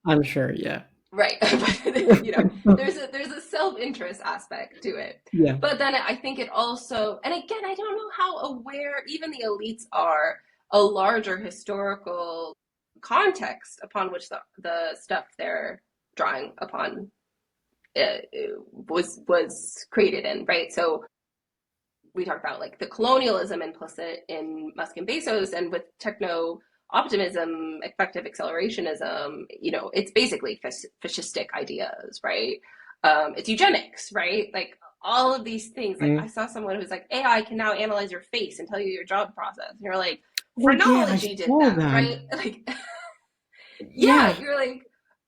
I'm sure. Yeah. Right. But, you know, there's a self-interest aspect to it. Yeah. But then I think it also, and again, I don't know how aware even the elites are a larger historical context upon which the stuff they're drawing upon was created in, right? So we talked about like the colonialism implicit in Musk and Bezos, and with techno optimism, effective accelerationism, you know, it's basically fascistic ideas, right? It's eugenics, right? Like all of these things. Like I saw someone who's like, AI can now analyze your face and tell you your job process. And you're like, Oh yeah, I phrenology did saw that, that. right? Like, Yeah. yeah,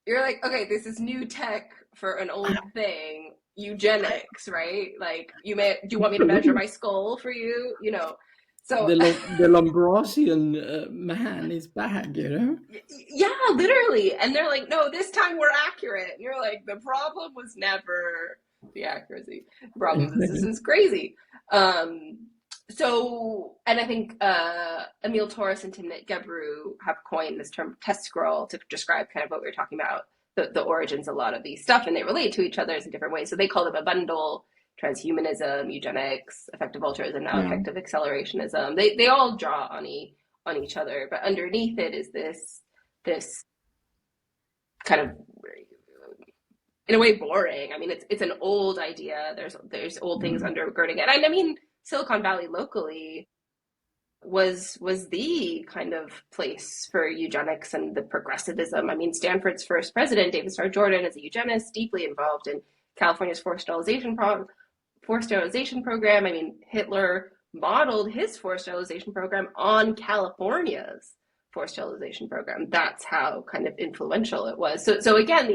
you're like, okay, this is new tech for an old thing. Eugenics, right? Like, do you want me to measure my skull for you? You know, so The Lombrosian man is back, you know? yeah, literally. And they're like, no, this time we're accurate. And you're like, the problem was never the accuracy. The problem is this is crazy. So, and I think Emil Torres and Timnit Gebru have coined this term test scroll to describe kind of what we were talking about, the origins of a lot of these stuff, and they relate to each other in different ways. So they call them a bundle: transhumanism, eugenics, effective altruism, now Yeah. effective accelerationism. They all draw on each other, but underneath it is this kind of, in a way, boring. I mean, it's an old idea. There's old things undergirding it. And I mean, Silicon Valley locally was the kind of place for eugenics and the progressivism. I mean, Stanford's first president, David Starr Jordan, is a eugenist, deeply involved in California's forced sterilization program. I mean, Hitler modeled his forced sterilization program on California's forced sterilization program. That's how kind of influential it was. So again,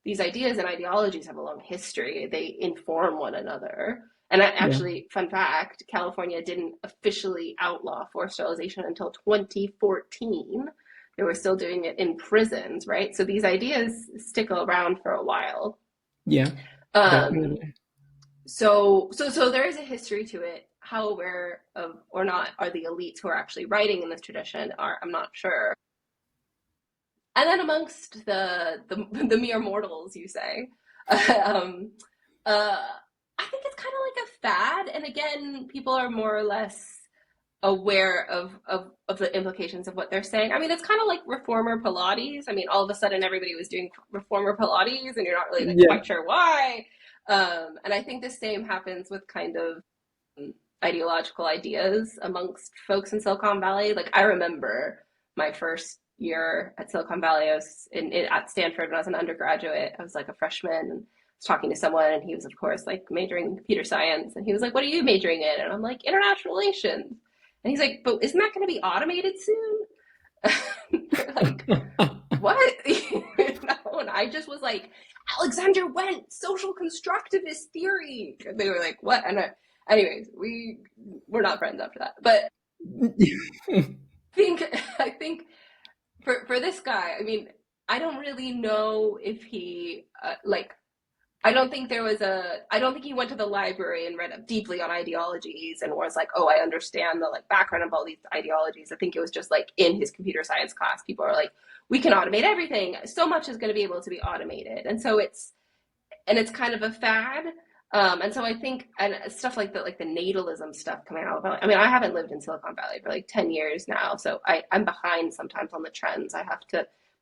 these ideas and ideologies have a long history. They inform one another. And actually, fun fact, California didn't officially outlaw forced sterilization until 2014. They were still doing it in prisons, right? So these ideas stick around for a while. Yeah. Definitely. So there is a history to it. How aware of or not are the elites who are actually writing in this tradition I'm not sure. And then amongst the mere mortals, you say, I think it's kind of like a fad. And again, people are more or less aware of the implications of what they're saying. I mean, it's kind of like reformer Pilates. I mean, all of a sudden everybody was doing reformer Pilates and you're not really quite sure why. And I think the same happens with kind of ideological ideas amongst folks in Silicon Valley. Like I remember my first year at Silicon Valley, I was at Stanford when I was an undergraduate. I was like a freshman and was talking to someone, and he was, of course, like majoring in computer science. And he was like, "What are you majoring in?" And I'm like, "International relations." And he's like, "But isn't that going to be automated soon?" Like, what? No, and I just was like, "Alexander Went, social constructivist theory." And they were like, "What?" And anyways, we're not friends after that. But I think for this guy, I mean, I don't really know if he I don't think he went to the library and read up deeply on ideologies and was like, oh, I understand the like background of all these ideologies. I think it was just like in his computer science class, people are like, we can automate everything. So much is going to be able to be automated. And so it's kind of a fad. And so I think, and stuff like the natalism stuff coming out. I mean, I haven't lived in Silicon Valley for like 10 years now. So I'm behind sometimes on the trends.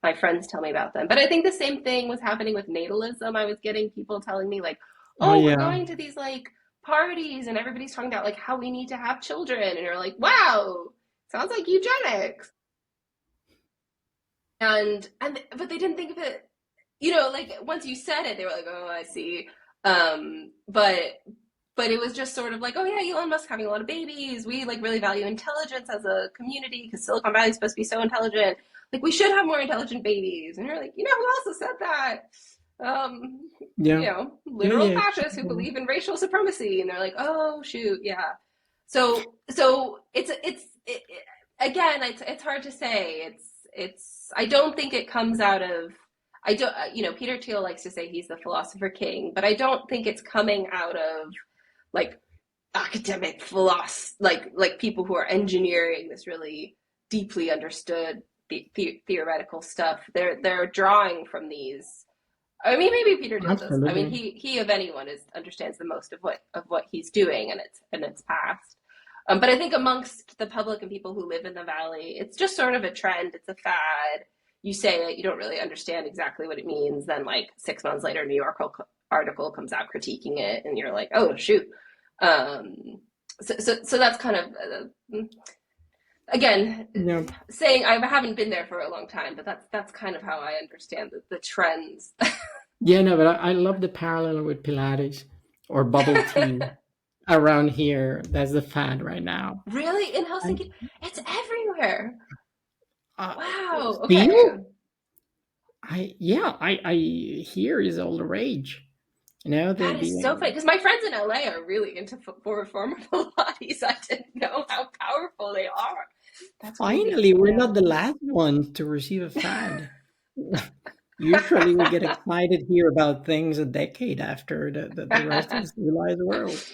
My friends tell me about them. But I think the same thing was happening with natalism. I was getting people telling me like, we're going to these like parties and everybody's talking about like how we need to have children. And you're like, wow, sounds like eugenics. But they didn't think of it, like once you said it, they were like, oh, I see. But it was just sort of like, oh yeah, Elon Musk having a lot of babies. We like really value intelligence as a community because Silicon Valley is supposed to be so intelligent. Like we should have more intelligent babies. And you're like, who else has said that? Yeah. Yeah. literal Yeah. fascists who believe in racial supremacy, and they're like, oh shoot, yeah. So again, it's hard to say. It's I don't think it comes out of I don't Peter Thiel likes to say he's the philosopher king, but I don't think it's coming out of like academic philosophy, like people who are engineering this really deeply understood theoretical stuff. They're drawing from these. I mean, maybe Peter Thiel does. I mean, Absolutely. he of anyone understands the most of what he's doing and its past. But I think amongst the public and people who live in the valley, it's just sort of a trend. It's a fad. You say it, you don't really understand exactly what it means. Then, like 6 months later, a New York article comes out critiquing it, and you're like, oh shoot. Um, so that's kind of again Yeah. saying I haven't been there for a long time, but that's kind of how I understand the trends. Yeah. No, but I love the parallel with Pilates or bubble tea around here. That's the fad right now. Really, in And Helsinki, it's everywhere. uh, Wow. Okay. still, I hear is all the rage. That is so funny because my friends in LA are really into former Pilates. I didn't know how powerful they are. That's really, finally, we're yeah. not the last ones to receive a fad. Usually, we get excited here about things a decade after the rest of the civilized world.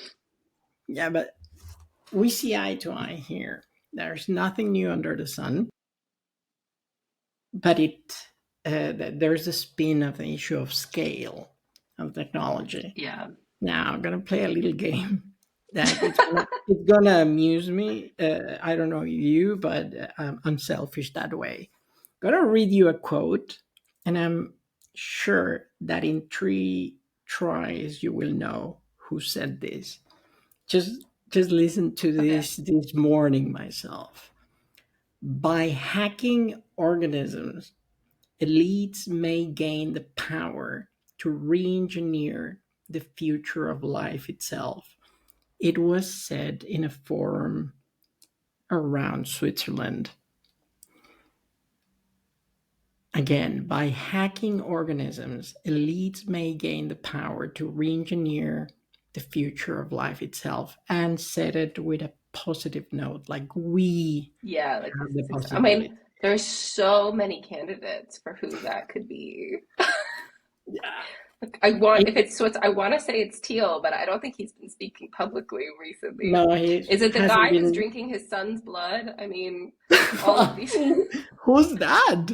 Yeah, but we see eye to eye here. There's nothing new under the sun, but there's a spin of the issue of scale of technology. Yeah. Now I'm gonna play a little game that it's gonna amuse me. I don't know you, but I'm selfish that way. Gonna read you a quote, and I'm sure that in 3 tries you will know who said this. Just listen to Okay. this morning myself. By hacking organisms, elites may gain the power to re-engineer the future of life itself. It was said in a forum around Switzerland. Again, by hacking organisms, elites may gain the power to re-engineer the future of life itself, and said it with a positive note, like we Yeah, like have this the is I possibility. mean, there's so many candidates for who that could be. Yeah. Like, I want It, if it's Swiss, I want to say it's Teal, but I don't think he's been speaking publicly recently. no, he Is it the hasn't guy who's been. drinking his son's blood? I mean, all of these. Who's that?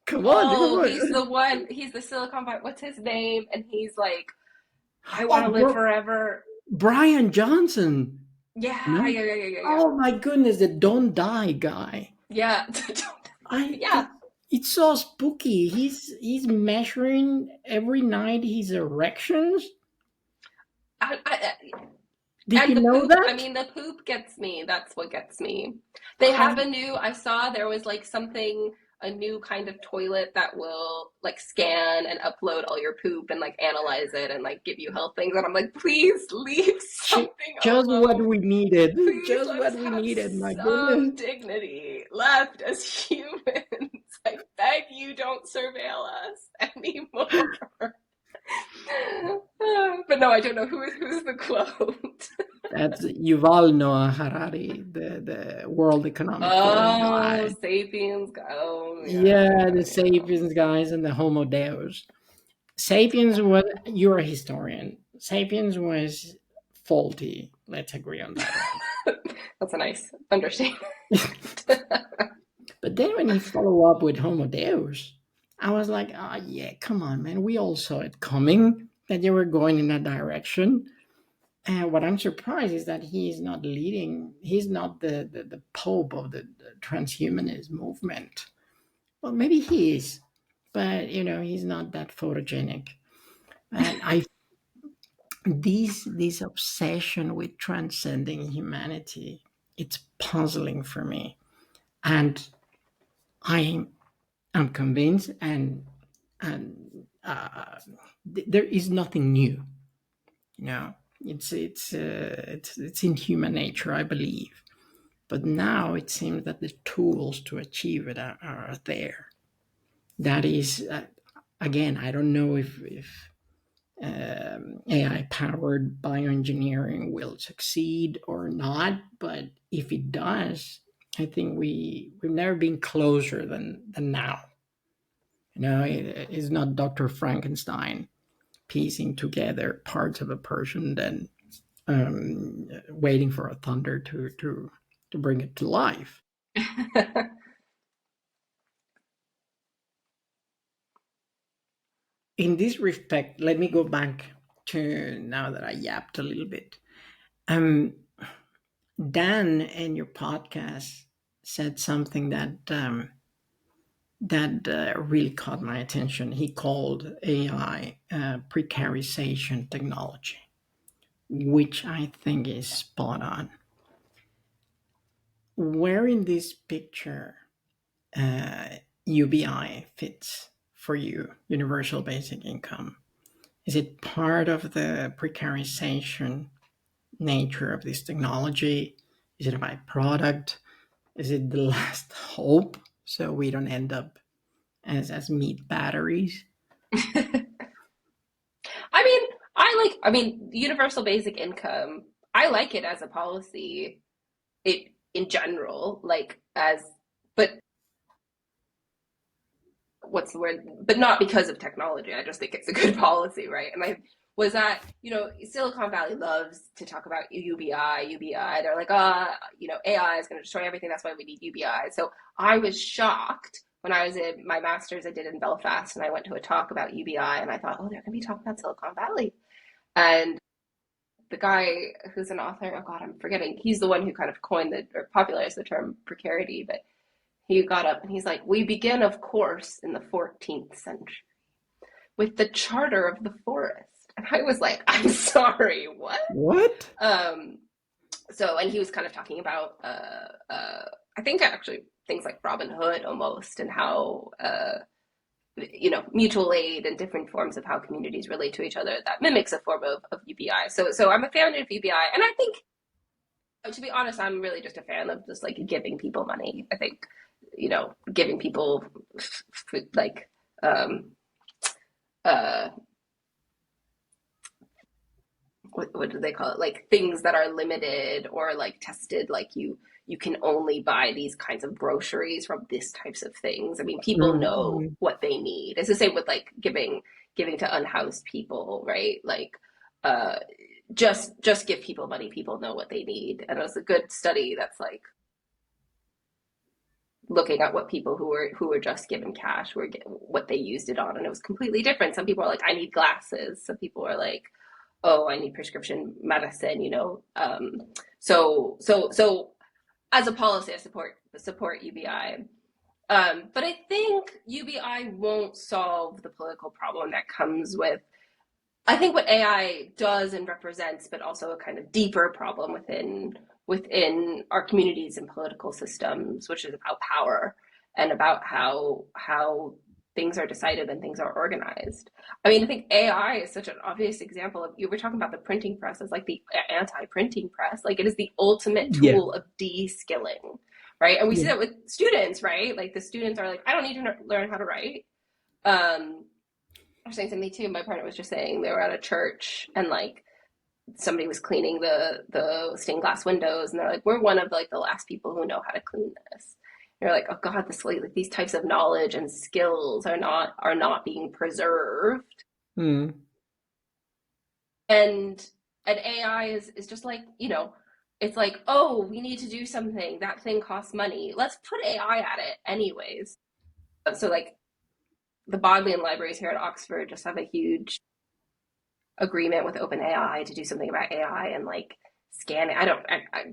Come on, come Oh, he's on. the one. He's the Silicon Valley. What's his name? And he's like, I want to Oh, live forever. Brian Johnson. Yeah, No. yeah, yeah, yeah, yeah, yeah. Oh my goodness, the don't die guy. Yeah, I yeah. it's so spooky. He's measuring every night his erections. I, Did you and the know poop, I that? mean, the poop gets me. That's what gets me. They have I a new, I saw there was like something, a new kind of toilet that will like scan and upload all your poop and like analyze it and like give you health things. And I'm like, please leave something just what alone. we needed. Please Just let what us we have needed. My some goodness. dignity left as humans. I beg you, don't surveil us anymore. But no, I don't know who's the quote. That's Yuval Noah Harari, the World Economic Forum Oh, guy. Sapiens. Oh, yeah, Yeah, yeah, the yeah. Sapiens guys and the Homo Deus. Sapiens was, you're a historian. Sapiens was faulty. Let's agree on that one. That's a nice understatement. But then when he followed up with Homo Deus, I was like, oh yeah, come on, man. We all saw it coming that you were going in that direction. And what I'm surprised is that he is not leading, he's not the pope of the transhumanist movement. Well, maybe he is, but he's not that photogenic. And I this obsession with transcending humanity, it's puzzling for me. And I am convinced, and there is nothing new. It's in human nature, I believe. But now it seems that the tools to achieve it are there. That is, again, I don't know if AI powered bioengineering will succeed or not, but if it does, I think we've never been closer than now. It's not Dr. Frankenstein piecing together parts of a person, then waiting for a thunder to bring it to life. In this respect, let me go back to now that I yapped a little bit. Um, Dan in your podcast said something that really caught my attention. He called AI precarization technology, which I think is spot on. Where in this picture UBI fits for you, universal basic income? Is it part of the precarization nature of this technology? Is it a byproduct? Is it the last hope so we don't end up as meat batteries? Universal basic income, I like it as a policy, it in general, like as, but what's the word? But not because of technology. I just think it's a good policy, right? And I was that, Silicon Valley loves to talk about UBI, UBI. They're like, AI is going to destroy everything. That's why we need UBI. So I was shocked when I was in my master's I did in Belfast and I went to a talk about UBI and I thought, oh, they're going to be talking about Silicon Valley. And the guy who's an author, oh God, I'm forgetting. He's the one who kind of coined or popularized the term precarity, but he got up and he's like, we begin, of course, in the 14th century with the Charter of the Forest. And I was like, I'm sorry, what? What? And he was kind of talking about, I think actually things like Robin Hood almost, and how, mutual aid and different forms of how communities relate to each other that mimics a form of UBI. So I'm a fan of UBI. And I think, to be honest, I'm really just a fan of just like giving people money. I think, giving people like, what do they call it? Like things that are limited or like tested, like you can only buy these kinds of groceries from this types of things. I mean, people know Mm-hmm. what they need. It's the same with like giving to unhoused people, right? Like just give people money. People know what they need. And it was a good study that's like looking at what people who were just given cash were what they used it on, and it was completely different. Some people are like, I need glasses. Some people are like, oh, I need prescription medicine. So as a policy, I support UBI. But I think UBI won't solve the political problem that comes with, I think, what AI does and represents, but also a kind of deeper problem within our communities and political systems, which is about power and about how things are decided and things are organized. I mean, I think AI is such an obvious example of, you were talking about the printing press as like the anti-printing press. Like it is the ultimate Yeah. tool of de-skilling, right? And we see Yeah. that with students, right? Like the students are like, I don't need to learn how to write. I was saying something too. My partner was just saying they were at a church and like somebody was cleaning the stained glass windows, and they're like, we're one of like the last people who know how to clean this. And you're like, oh God, like these types of knowledge and skills are not being preserved. Mm. And AI is just like, it's like, oh, we need to do something. That thing costs money. Let's put AI at it anyways. So like the Bodleian libraries here at Oxford just have a huge agreement with OpenAI to do something about AI and like scanning. I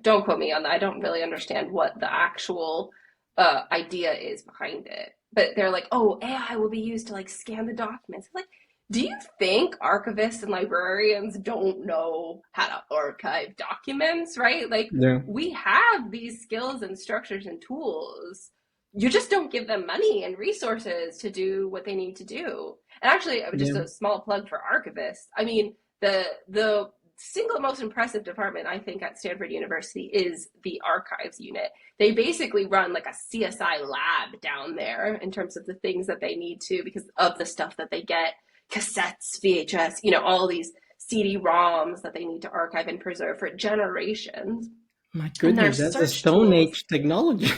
don't quote me on that. I don't really understand what the actual idea is behind it. But they're like, oh, AI will be used to like scan the documents. Like, do you think archivists and librarians don't know how to archive documents, right? Like, Yeah. we have these skills and structures and tools. You just don't give them money and resources to do what they need to do. And actually, just Yeah. a small plug for archivists. I mean, the single most impressive department, I think, at Stanford University is the archives unit. They basically run like a CSI lab down there in terms of the things that they need to, because of the stuff that they get, cassettes, VHS, all these CD-ROMs that they need to archive and preserve for generations. My And their goodness, that's a search Stone tools. Age technology.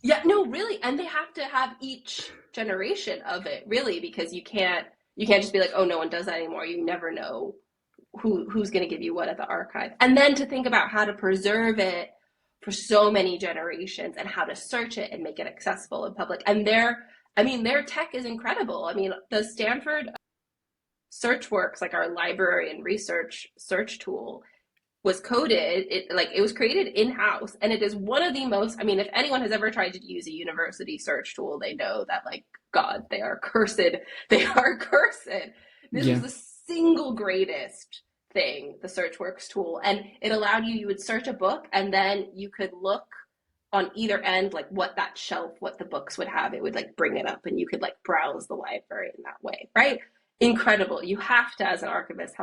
Yeah, no, really. And they have to have each generation of it, really, because you can't just be like, oh, no one does that anymore. You never know who's going to give you what at the archive. And then to think about how to preserve it for so many generations and how to search it and make it accessible in public. And their tech is incredible. I mean, the Stanford SearchWorks, like our library and research search tool, was coded, it was created in-house, and it is one of the most, I mean, if anyone has ever tried to use a university search tool, they know that, like, God, they are cursed. They are cursed. This Yeah. was the single greatest thing, the SearchWorks tool, and it allowed you would search a book, and then you could look on either end, like what that shelf, what the books would have. It would like bring it up, and you could like browse the library in that way, right? Incredible. You have to, as an archivist,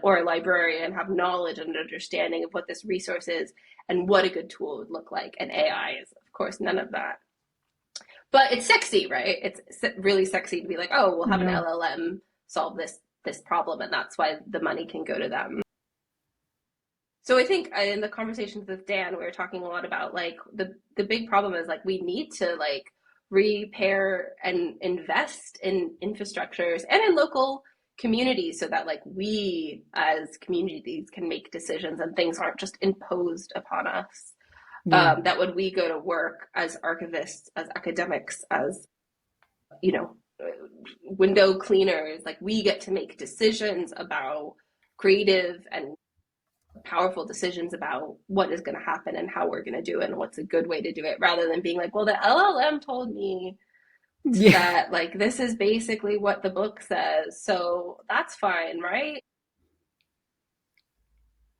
or a librarian, have knowledge and understanding of what this resource is and what a good tool would look like. And AI is, of course, none of that. But it's sexy, right? It's really sexy to be like, oh, we'll have an Yeah. LLM solve this problem, and that's why the money can go to them. So I think in the conversations with Dan, we were talking a lot about like the big problem is like we need to like repair and invest in infrastructures and in local communities so that like we as communities can make decisions and things aren't just imposed upon us. Yeah. That when we go to work as archivists, as academics, as you know, window cleaners, like we get to make decisions about creative and powerful decisions about what is going to happen and how we're going to do it and what's a good way to do it, rather than being like, well, the LLM told me Yeah. that like this is basically what the book says, so that's fine, right?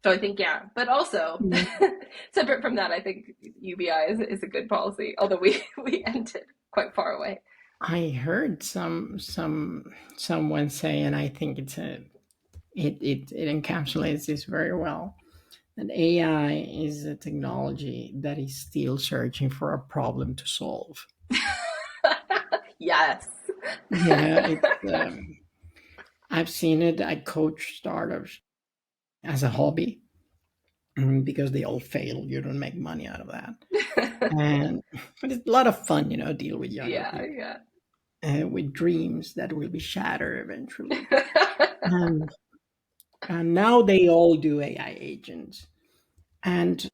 So I think, yeah, but also Yeah. separate from that, I think UBI is a good policy, although we ended quite far away. I heard someone say, and I think it encapsulates this very well. That AI is a technology that is still searching for a problem to solve. Yes. Yeah, I've seen it. I coach startups as a hobby because they all fail. You don't make money out of that, and but it's a lot of fun, deal with younger Yeah, people yeah. with dreams that will be shattered eventually. And, and now they all do AI agents. And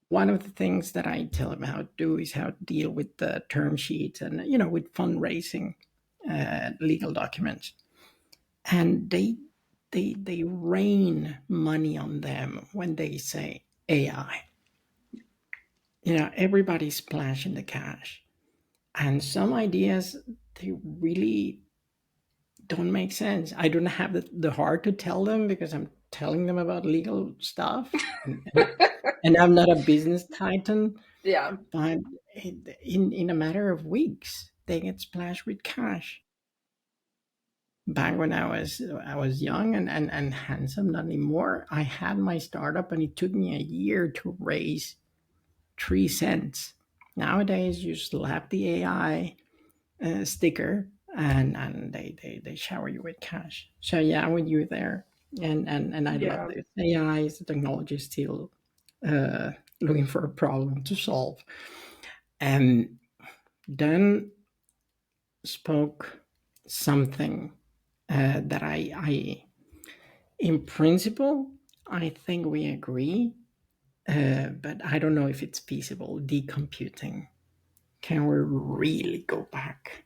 one of the things that I tell them how to do is how to deal with the term sheets and with fundraising, legal documents, and they rain money on them when they say AI. Everybody's splashing the cash, and some ideas they really don't make sense. I don't have the heart to tell them because I'm telling them about legal stuff, and I'm not a business titan. Yeah. But in a matter of weeks, they get splashed with cash. Back when I was young and handsome, not anymore. I had my startup, and it took me a year to raise 3 cents. Nowadays, you slap the AI sticker, and they shower you with cash. So yeah, I'm with you there, and I love Yeah. this. AI is the technology still looking for a problem to solve. And Dan spoke something that in principle, I think we agree, but I don't know if it's feasible. Decomputing. Can we really go back?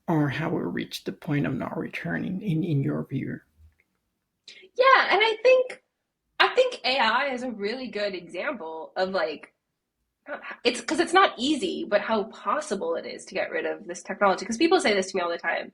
Or have we reached the point of no return in your view? Yeah, and I think AI is a really good example of like it's because it's not easy, but how possible it is to get rid of this technology. Because people say this to me all the time.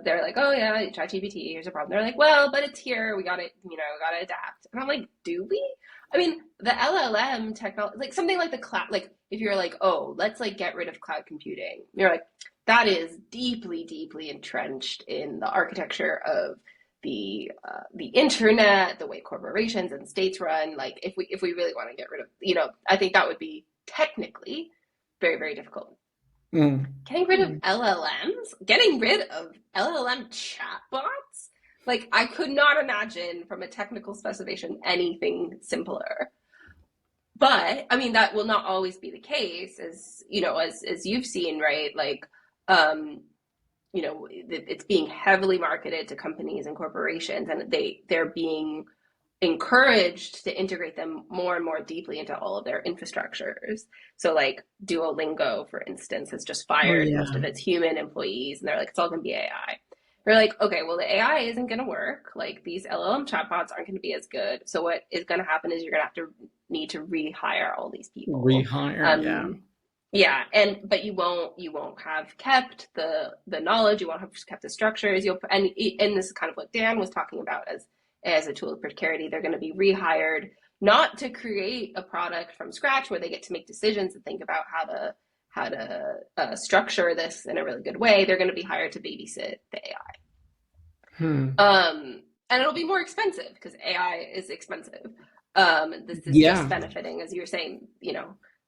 They're like, "Oh yeah, ChatGPT, here's a problem." They're like, "Well, but it's here. We got to, we got to adapt." And I'm like, "Do we?" I mean, the LLM technology, like something like the cloud, like if you're like, "Oh, let's like get rid of cloud computing," you're like, that is deeply, deeply entrenched in the architecture of the internet, the way corporations and states run. Like if we really want to get rid of, I think that would be technically very, very difficult. Mm. Getting rid of LLMs, getting rid of LLM chatbots. Like I could not imagine from a technical specification anything simpler. But I mean, that will not always be the case, as as you've seen, right? Like, it's being heavily marketed to companies and corporations, and they're being encouraged to integrate them more and more deeply into all of their infrastructures. So like Duolingo, for instance, has just Oh fired yeah. most of its human employees, and they're like, it's all going to be AI. They're like, okay, well, the AI isn't going to work. Like these LLM chatbots aren't going to be as good. So what is going to happen is you're going to have to need to rehire all these people. Rehire, yeah. Yeah, but you won't have kept the knowledge. You won't have kept the structures. And this is kind of what Dan was talking about as a tool of precarity. They're going to be rehired not to create a product from scratch where they get to make decisions and think about how to structure this in a really good way. They're going to be hired to babysit the AI. And it'll be more expensive because AI is expensive. This is just benefiting, as you were saying,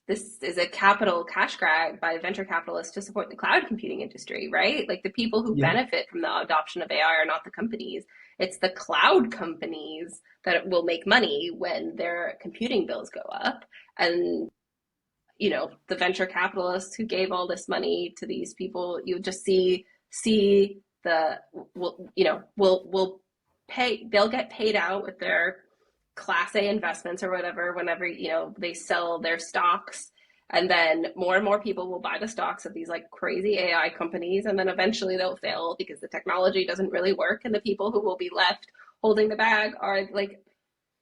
this is a capital cash grab by venture capitalists to support the cloud computing industry, right? Like the people who benefit from the adoption of AI are not the companies. It's the cloud companies that will make money when their computing bills go up. And, the venture capitalists who gave all this money to these people, you just see will pay, they'll get paid out with their Class A investments or whatever whenever they sell their stocks, and then more and more people will buy the stocks of these like crazy AI companies, and then eventually they'll fail because the technology doesn't really work, and the people who will be left holding the bag are like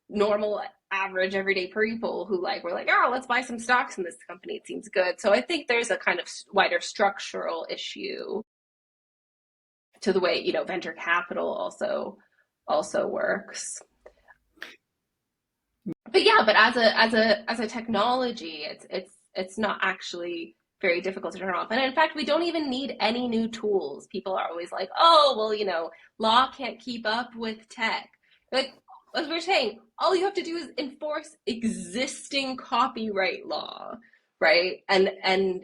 normal average everyday people who were like, oh, let's buy some stocks in this company, it seems good. So I think there's a kind of wider structural issue to the way venture capital also works. But yeah, but as a technology, it's not actually very difficult to turn off. And in fact, we don't even need any new tools. People are always like, oh, well, law can't keep up with tech. Like, as we're saying, all you have to do is enforce existing copyright law, right? And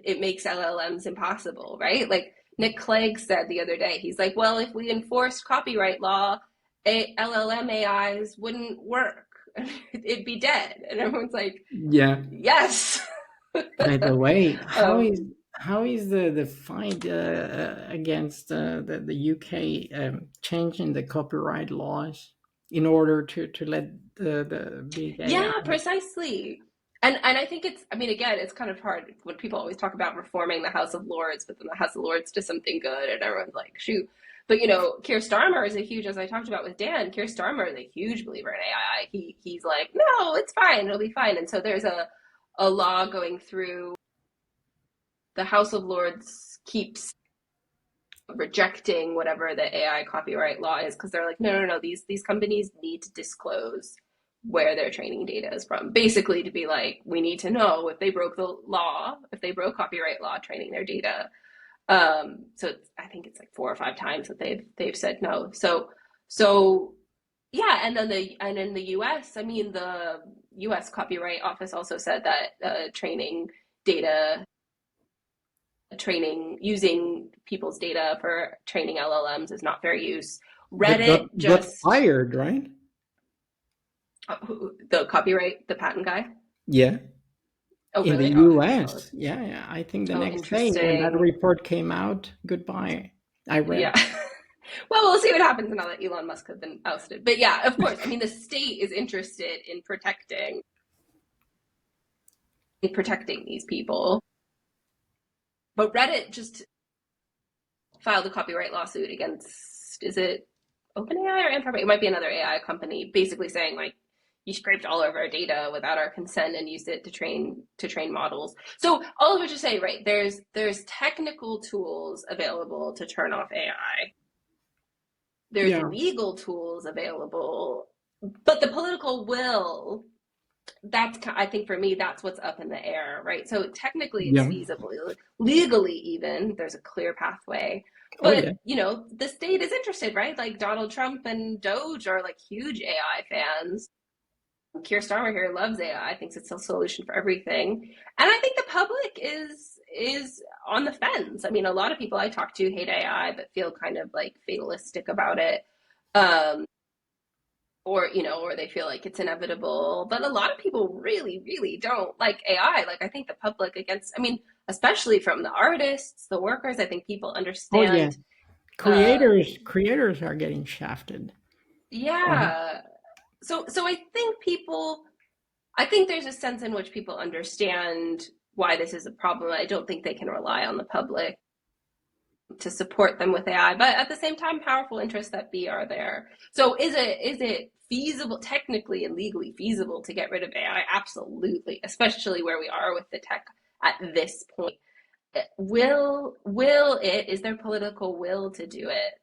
it makes LLMs impossible, right? Like Nick Clegg said the other day, he's like, well, if we enforced copyright law, LLM AIs wouldn't work. It'd be dead. And everyone's like, yes. By the way, how is the fight against the UK changing the copyright laws in order to let the big AI? Yeah, precisely. And I think again, it's kind of hard when people always talk about reforming the House of Lords, but then the House of Lords does something good and everyone's like, shoot. But Keir Starmer is as I talked about with Dan, Keir Starmer is a huge believer in AI. He's like, no, it's fine, it'll be fine. And so there's a law going through. The House of Lords keeps rejecting whatever the AI copyright law is because they're like, no, these companies need to disclose where their training data is from. Basically, to be like, we need to know if they broke the law, if they broke copyright law training their data. So I think it's like 4 or 5 times that they've said no. So yeah, and in the US, the US Copyright Office also said that using people's data for training LLMs is not fair use. Reddit got fired, right? The patent guy? Yeah. Oh, in really? the US. Yeah. I think the next day when that report came out, goodbye. I read. Yeah. Well, we'll see what happens now that Elon Musk has been ousted. But yeah, of course, the state is interested in protecting these people. But Reddit just filed a copyright lawsuit against, is it OpenAI or Anthropic? It might be another AI company, basically saying like, you scraped all of our data without our consent and used it to train models. So all of which to say, right, there's technical tools available to turn off AI. There's legal tools available, but the political will, I think for me, that's what's up in the air, right? So technically it's feasible. Legally even, there's a clear pathway. Oh yeah. But, the state is interested, right? Like Donald Trump and Doge are like huge AI fans. Keir Starmer here loves AI, thinks it's a solution for everything. And I think the public is on the fence. I mean, a lot of people I talk to hate AI, but feel kind of like fatalistic about it. Um, or they feel like it's inevitable. But a lot of people really, really don't like AI. Like I think the public I mean, especially from the artists, the workers, I think people Oh yeah. understand. Uh, Creators are getting shafted. Um, yeah. So I think there's a sense in which people understand why this is a problem. I don't think they can rely on the public to support them with AI, but at the same time, powerful interests that be are there. So is it feasible, technically and legally feasible to get rid of AI? Absolutely, especially where we are with the tech at this point. Is there political will to do it?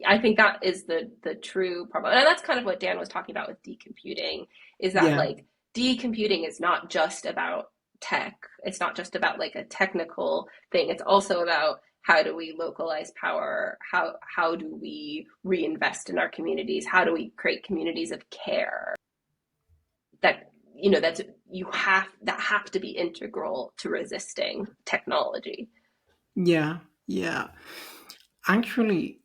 I think that is the true problem. And that's kind of what Dan was talking about with decomputing, is that yeah, like decomputing is not just about tech. It's not just about like a technical thing. It's also about how do we localize power? How do we reinvest in our communities? How do we create communities of care that that's that have to be integral to resisting technology. yeah, yeah. Actually,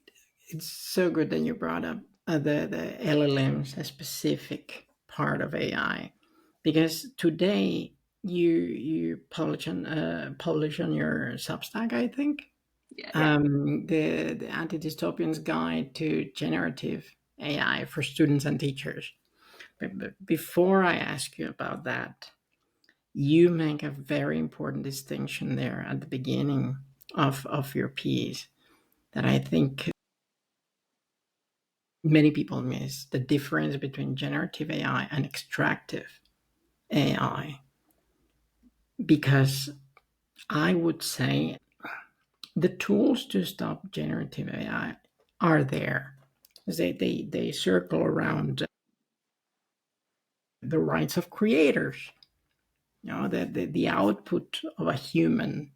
it's so good that you brought up the LLMs, a specific part of AI, because today you publish on your Substack, I think, Yeah, yeah. the Anti-Dystopian's Guide to Generative AI for Students and Teachers. But before I ask you about that, you make a very important distinction there at the beginning of your piece that I think many people miss: the difference between generative AI and extractive AI. Because I would say the tools to stop generative AI are there. They circle around the rights of creators, the output of a human.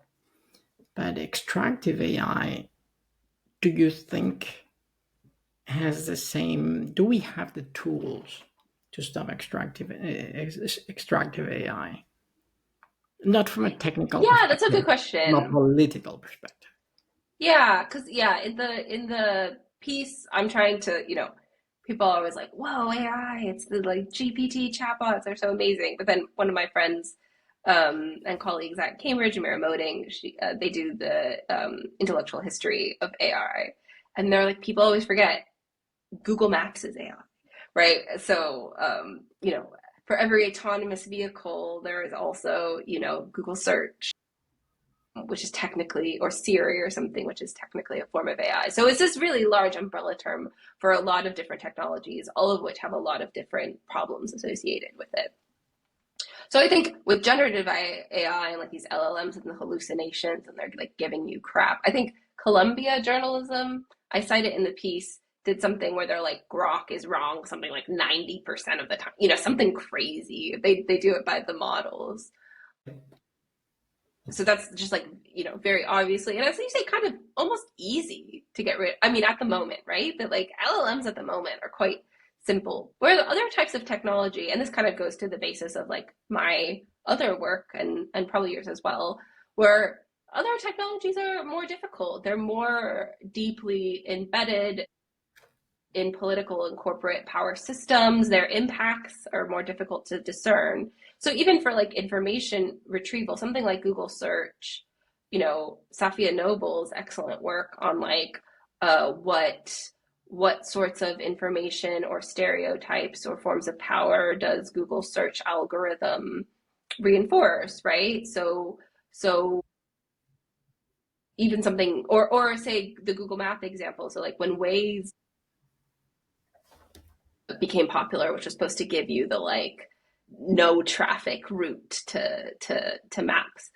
But extractive AI, do you think has the same? Do we have the tools to stop extractive AI? Not from a technical Yeah, that's a good perspective, from a question. political perspective. Yeah, because yeah, in the piece, I'm trying to, people are always like, "Whoa, AI! It's the like GPT chatbots are so amazing." But then one of my friends and colleagues at Cambridge, Mira Moding, they do the intellectual history of AI, and they're like, people always forget Google Maps is AI, right? So for every autonomous vehicle, there is also Google Search, which is technically, or Siri or something, which is technically a form of AI. So it's this really large umbrella term for a lot of different technologies, all of which have a lot of different problems associated with it. So I think with generative AI and like these LLMs and the hallucinations and they're like giving you crap, I think Columbia journalism, I cite it in the piece, did something where they're like Grok is wrong something like 90% of the time, something crazy. They do it by the models. So that's just like very obviously, and as you say, kind of almost easy to get rid. I mean, at the moment, right, that like LLMs at the moment are quite simple, where the other types of technology, and this kind of goes to the basis of like my other work and probably yours as well, where other technologies are more difficult. They're more deeply embedded in political and corporate power systems. Their impacts are more difficult to discern. So even for like information retrieval, something like Google search, Safia Noble's excellent work on like what sorts of information or stereotypes or forms of power does Google search algorithm reinforce, right? So even something, or say the Google Map example. So like when Waze became popular, which was supposed to give you the like no traffic route to maps.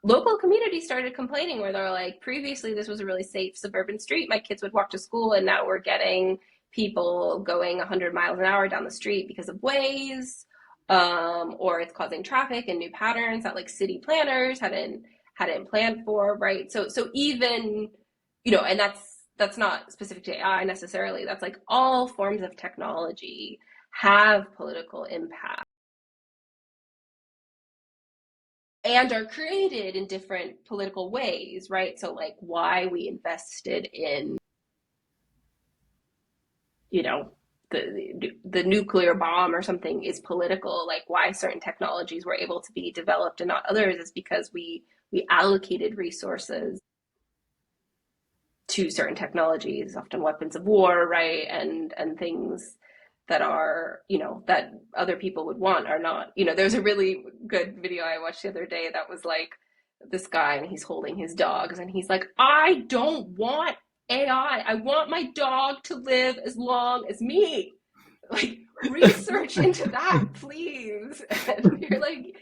Local communities started complaining where they're like, previously this was a really safe suburban street. My kids would walk to school, and now we're getting people going 100 miles an hour down the street because of Waze, or it's causing traffic and new patterns that like city planners hadn't planned for, right? So even and that's not specific to AI necessarily. That's like all forms of technology have political impact and are created in different political ways, right? So like why we invested in, you know, the nuclear bomb or something is political. Like why certain technologies were able to be developed and not others is because we allocated resources to certain technologies, often weapons of war, right? And things that are, that other people would want are not. There's a really good video I watched the other day that was like this guy and he's holding his dogs and he's like, I don't want AI. I want my dog to live as long as me. Like, research into that, please. And you're like,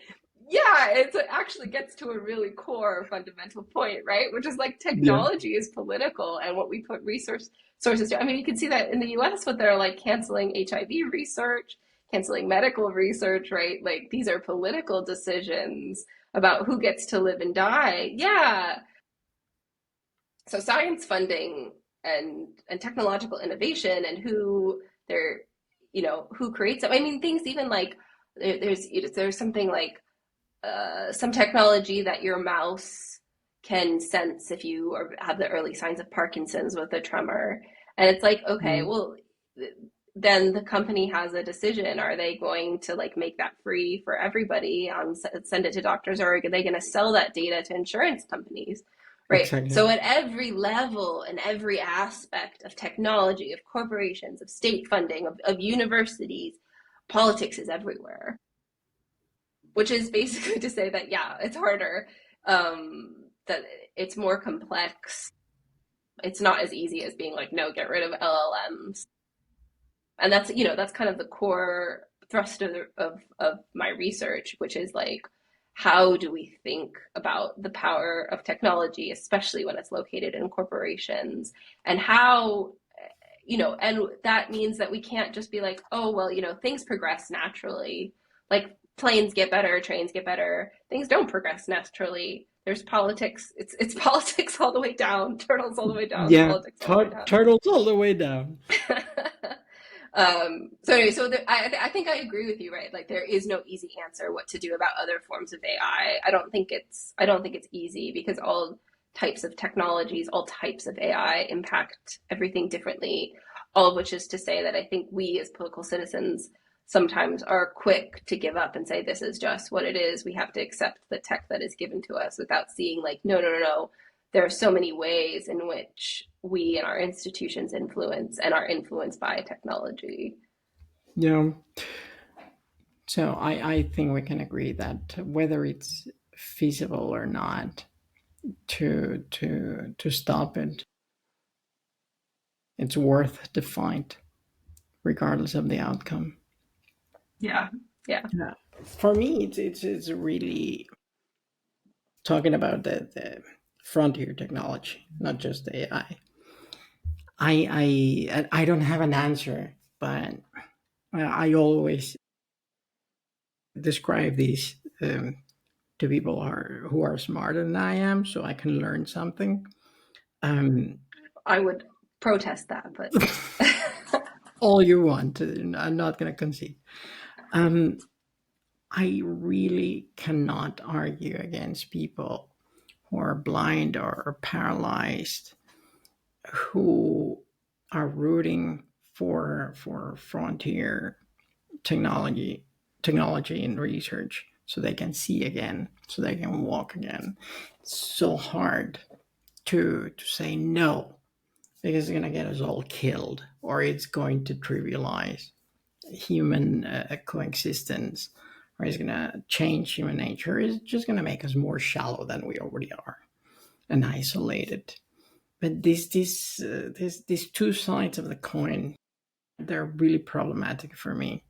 yeah, it actually gets to a really core fundamental point, right? Which is like Yeah. technology is political and what we put sources to. I mean, you can see that in the US, what they're like canceling HIV research, canceling medical research, right? Like these are political decisions about who gets to live and die. Yeah. So science funding and technological innovation and who they're, who creates them. I mean, things even like there's something like some technology that your mouse can sense if you have the early signs of Parkinson's with a tremor. And it's like, okay, Mm. well, then the company has a decision. Are they going to like make that free for everybody send it to doctors, or are they going to sell that data to insurance companies? Right. Exactly. So at every level and every aspect of technology, of corporations, of state funding, of universities, politics is everywhere, which is basically to say that yeah, it's harder, that it's more complex. It's not as easy as being like, no, get rid of LLMs. And that's kind of the core thrust of my research, which is like, how do we think about the power of technology, especially when it's located in corporations, and how, and that means that we can't just be like, oh, well, things progress naturally. Like planes get better, trains get better. Things don't progress naturally. There's politics. It's politics all the way down, turtles all the way down, Yeah. politics all the way down. Turtles all the way down. So anyway, I think I agree with you, right? Like there is no easy answer what to do about other forms of AI. I don't think it's easy because all types of technologies, all types of AI impact everything differently. All of which is to say that I think we as political citizens sometimes are quick to give up and say this is just what it is. We have to accept the tech that is given to us without seeing like, no, no, no, no, there are so many ways in which we and our institutions influence and are influenced by technology. Yeah. So I think we can agree that whether it's feasible or not to stop it, it's worth the fight, regardless of the outcome. Yeah. Yeah. Yeah. For me, it's really talking about the frontier technology, not just AI. I don't have an answer, but I always describe these to people who are smarter than I am, so I can learn something. Um, I would protest that, but all you want, I'm not going to concede. Um, I really cannot argue against people who are blind or paralyzed, who are rooting for frontier technology and research so they can see again, so they can walk again. It's so hard to say no because it's going to get us all killed, or it's going to trivialize human coexistence, or it's going to change human nature. It's just going to make us more shallow than we already are and isolated. But these two sides of the coin, they're really problematic for me.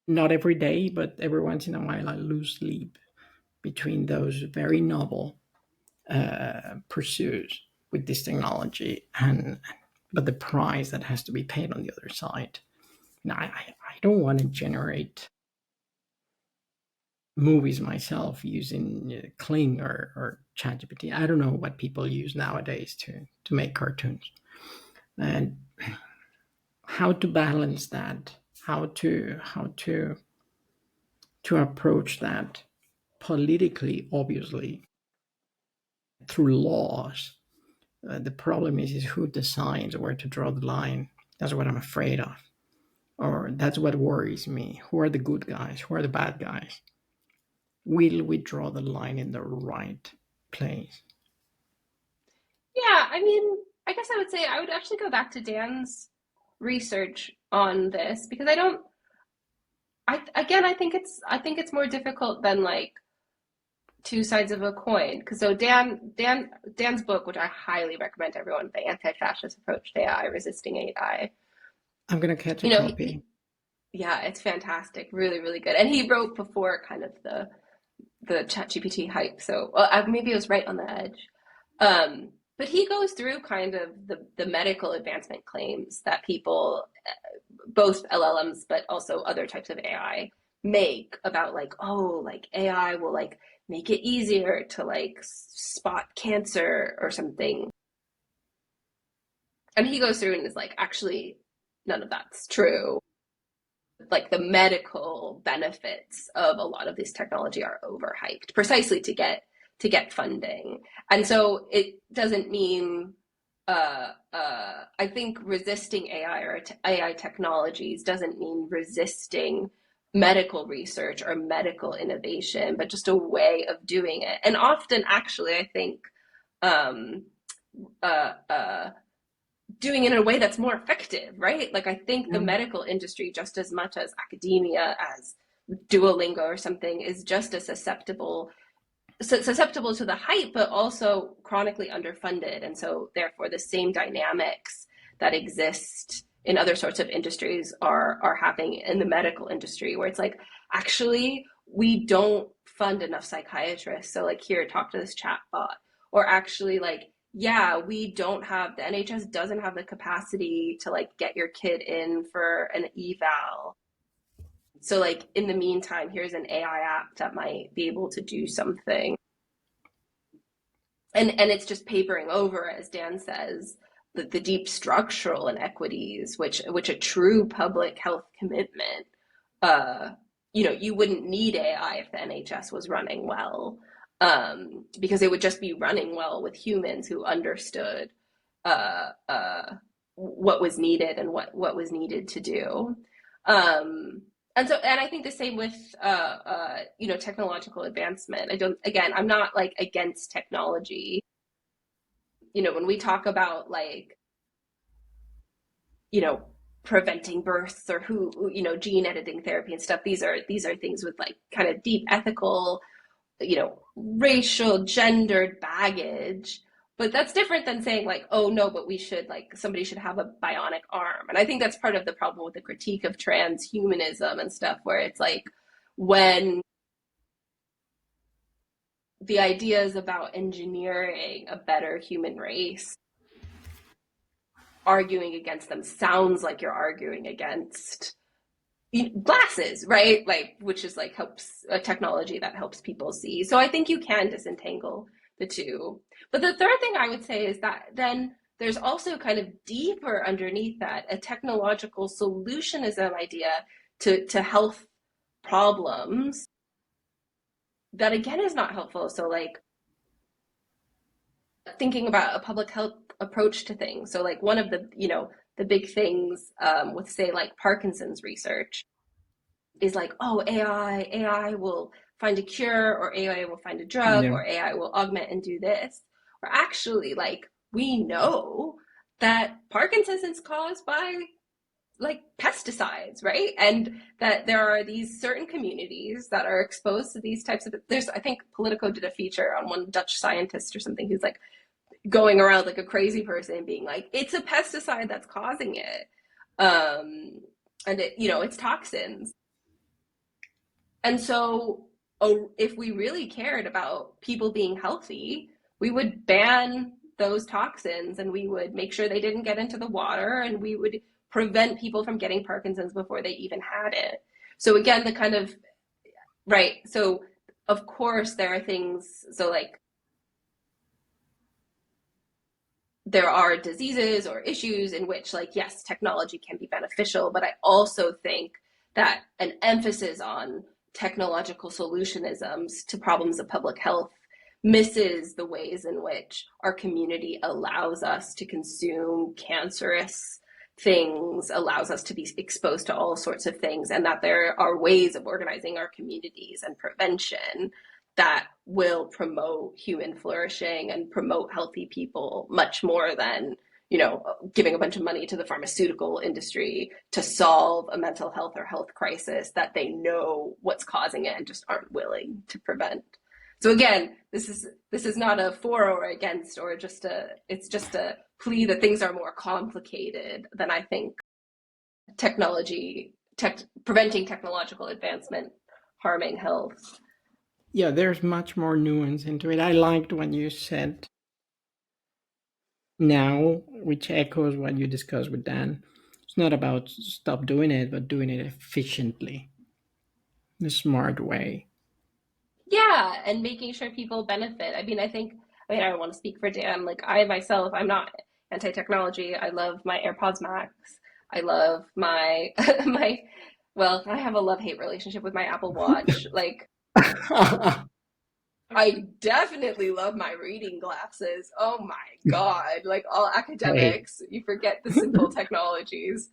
Not every day, but every once in a while, I lose sleep between those very novel pursuits with this technology and but the price that has to be paid on the other side. Now, I don't want to generate movies myself using Kling or ChatGPT. I don't know what people use nowadays to make cartoons, and how to balance that, how to approach that politically, obviously through laws. The problem is who decides where to draw the line. That's what I'm afraid of, or that's what worries me. Who are the good guys? Who are the bad guys? Will we draw the line in the right place? Yeah, I mean, I guess I would say I would actually go back to Dan's research on this because I don't. I think it's more difficult than like two sides of a coin. Because so Dan's book, which I highly recommend to everyone, The Anti-Fascist Approach to AI, Resisting AI. I'm gonna catch a You know, copy. yeah, it's fantastic, really, really good. And he wrote before kind of the ChatGPT hype, so well, maybe it was right on the edge. Um, but he goes through kind of the medical advancement claims that people, both LLMs, but also other types of AI, make about like, oh, like AI will like make it easier to like spot cancer or something. And he goes through and is like, actually, none of that's true. Like the medical benefits of a lot of this technology are overhyped precisely to get funding. And so it doesn't mean I think resisting AI or AI technologies doesn't mean resisting medical research or medical innovation, but just a way of doing it. And often, actually, I think um, uh, uh, doing it in a way that's more effective, right? Like I think the Yeah. medical industry, just as much as academia, as Duolingo or something, is just as susceptible to the hype, but also chronically underfunded. And so therefore the same dynamics that exist in other sorts of industries are happening in the medical industry, where it's like, actually, we don't fund enough psychiatrists. So like, here, talk to this chat bot. Or actually, like, yeah, we don't have, the NHS doesn't have the capacity to like get your kid in for an eval. So like in the meantime, here's an AI app that might be able to do something. And it's just papering over, as Dan says, the deep structural inequities, which a true public health commitment, uh, you wouldn't need AI if the NHS was running well, because it would just be running well with humans who understood uh, uh, what was needed and what was needed to do. Um, and I think the same with technological advancement. I'm not like against technology. When we talk about like, you know, preventing births or gene editing therapy and stuff, these are things with like kind of deep ethical, racial, gendered baggage. But that's different than saying like, oh no, but we should like somebody should have a bionic arm. And I think that's part of the problem with the critique of transhumanism and stuff, where it's like when the ideas about engineering a better human race, arguing against them sounds like you're arguing against glasses, right? Like, which is like helps a technology that helps people see. So I think you can disentangle the two. But the third thing I would say is that then there's also kind of deeper underneath that a technological solutionism idea to health problems that again is not helpful. So like thinking about a public health approach to things. So like one of the big things with say like Parkinson's research is like, oh, AI will find a cure, or AI will find a drug, Yeah. or AI will augment and do this. Or actually, like, we know that Parkinson's is caused by like pesticides, right? And that there are these certain communities that are exposed to these types of, I think Politico did a feature on one Dutch scientist or something who's like going around like a crazy person being like, it's a pesticide that's causing it. And it's toxins. And so, if we really cared about people being healthy, we would ban those toxins and we would make sure they didn't get into the water, and we would prevent people from getting Parkinson's before they even had it. So again, the kind of right. So of course there are things, so like there are diseases or issues in which, like, yes, technology can be beneficial, but I also think that an emphasis on technological solutionisms to problems of public health misses the ways in which our community allows us to consume cancerous things, allows us to be exposed to all sorts of things, and that there are ways of organizing our communities and prevention that will promote human flourishing and promote healthy people much more than, you know, giving a bunch of money to the pharmaceutical industry to solve a mental health or health crisis that they know what's causing it and just aren't willing to prevent. So again, this is not a for or against, or just a, it's just a plea that things are more complicated than I think technology, preventing technological advancement harming health. Yeah, there's much more nuance into it. I liked when you said now, which echoes what you discussed with Dan. It's not about stop doing it, but doing it efficiently, in a smart way. Yeah, and making sure people benefit. I mean, I mean, I don't want to speak for Dan. Like, I myself, I'm not anti-technology. I love my AirPods Max. I love my my, well, I have a love-hate relationship with my Apple Watch. Like, I definitely love my reading glasses. Oh my God. Like all Hey. academics, you forget the simple technologies.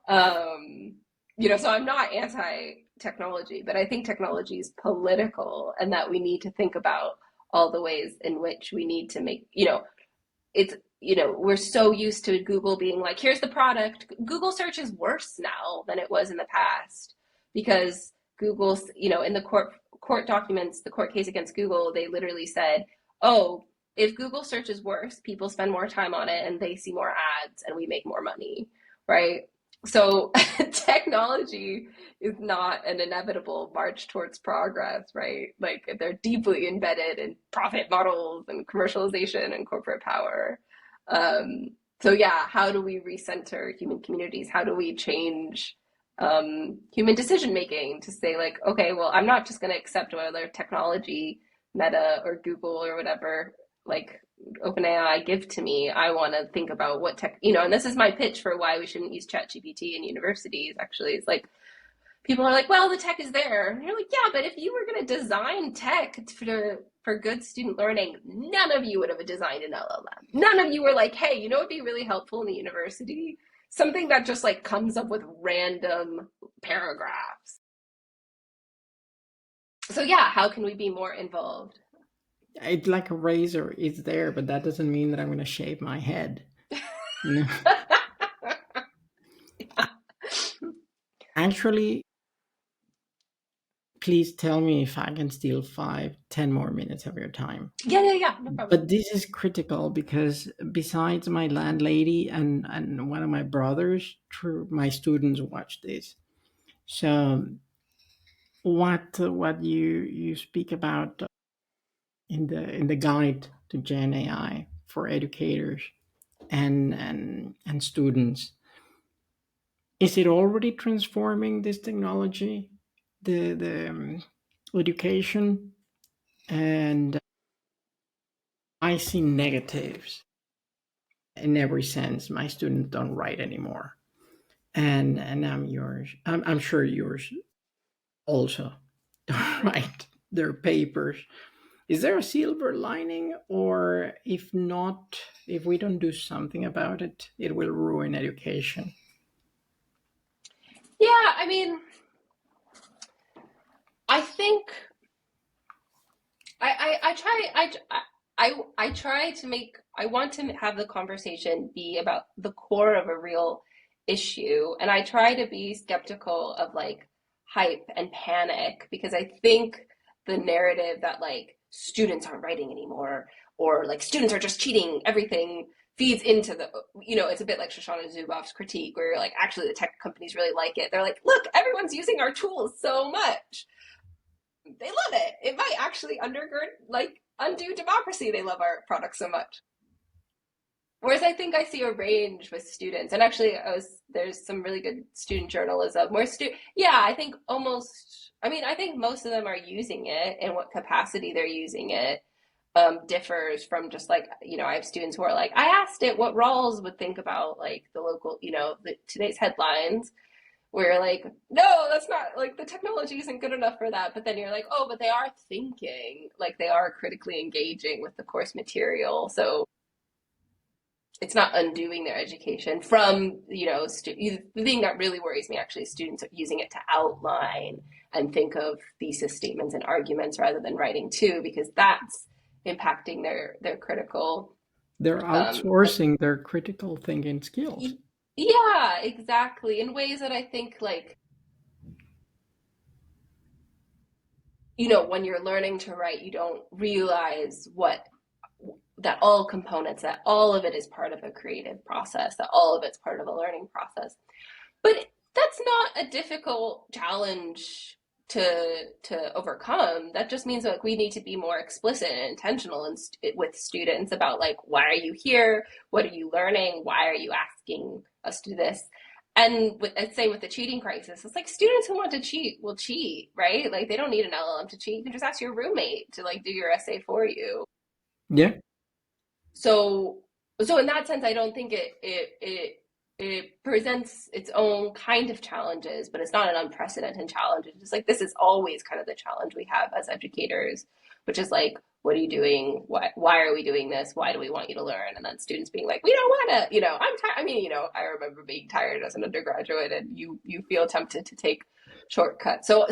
Um, you know, so I'm not anti-technology, but I think technology is political and that we need to think about all the ways in which we need to make, you know, it's, you know, we're so used to Google being like, here's the product. Google search is worse now than it was in the past because Google's, you know, in the court documents, the court case against Google, they literally said, oh, if Google search is worse, people spend more time on it and they see more ads and we make more money, right? So technology is not an inevitable march towards progress, right? Like they're deeply embedded in profit models and commercialization and corporate power. Um, so yeah, how do we recenter human communities? How do we change human decision making to say like, okay, well, I'm not just going to accept whether technology, Meta or Google or whatever, like OpenAI give to me. I want to think about what tech, you know, and this is my pitch for why we shouldn't use ChatGPT in universities. Actually, it's like people are like, well, the tech is there. And you're like, yeah, but if you were going to design tech for good student learning, none of you would have designed an LLM. None of you were like, hey, you know what would be really helpful in the university? Something that just like comes up with random paragraphs. So yeah, how can we be more involved? It's like a razor. It's there, but that doesn't mean that I'm going to shave my head. You know? Actually, please tell me if I can steal 5, 10 more minutes of your time. Yeah, no problem. But this is critical because besides my landlady and one of my brothers, my students watch this. So what you speak about in the guide to Gen AI for educators and students, is it already transforming this technology, the education? And I see negatives in every sense. My students don't write anymore, and I'm sure yours also don't write their papers. Is there a silver lining, or if not, if we don't do something about it, it will ruin education? Yeah, I mean, I think I try I try to make I want to have the conversation be about the core of a real issue, and I try to be skeptical of like hype and panic because I think the narrative that like students aren't writing anymore or like students are just cheating everything feeds into the, you know, it's a bit like Shoshana Zuboff's critique where you're like actually the tech companies really like it. They're like, look, everyone's using our tools so much, they love it. It might actually undergird, like, undo democracy. They love our product so much. Whereas I think I see a range with students, and actually, there's some really good student journalism where yeah, I think almost, I mean, I think most of them are using it, and what capacity they're using it differs from just like, I have students who are like, I asked it what Rawls would think about like the local, today's headlines, where you're like, no, that's not like the technology isn't good enough for that. But then you're like, oh, but they are thinking, like they are critically engaging with the course material. So it's not undoing their education from, the thing that really worries me actually is students are using it to outline and think of thesis statements and arguments rather than writing too, because that's impacting their critical. They're outsourcing their critical thinking skills. Yeah, exactly. In ways that I think like, when you're learning to write, you don't realize that all components, that all of it is part of a creative process, that all of it's part of a learning process. But that's not a difficult challenge to overcome. That just means like we need to be more explicit and intentional with students about like, why are you here? What are you learning? Why are you asking us to do this? And I'd say with the cheating crisis, it's like students who want to cheat will cheat, right? Like they don't need an LLM to cheat. You can just ask your roommate to like do your essay for you. Yeah. So in that sense, I don't think it presents its own kind of challenges, but it's not an unprecedented challenge. It's just like this is always kind of the challenge we have as educators, which is like, what are you doing? Why are we doing this? Why do we want you to learn? And then students being like, we don't want to, I'm tired. I mean, I remember being tired as an undergraduate, and you feel tempted to take shortcuts. Um,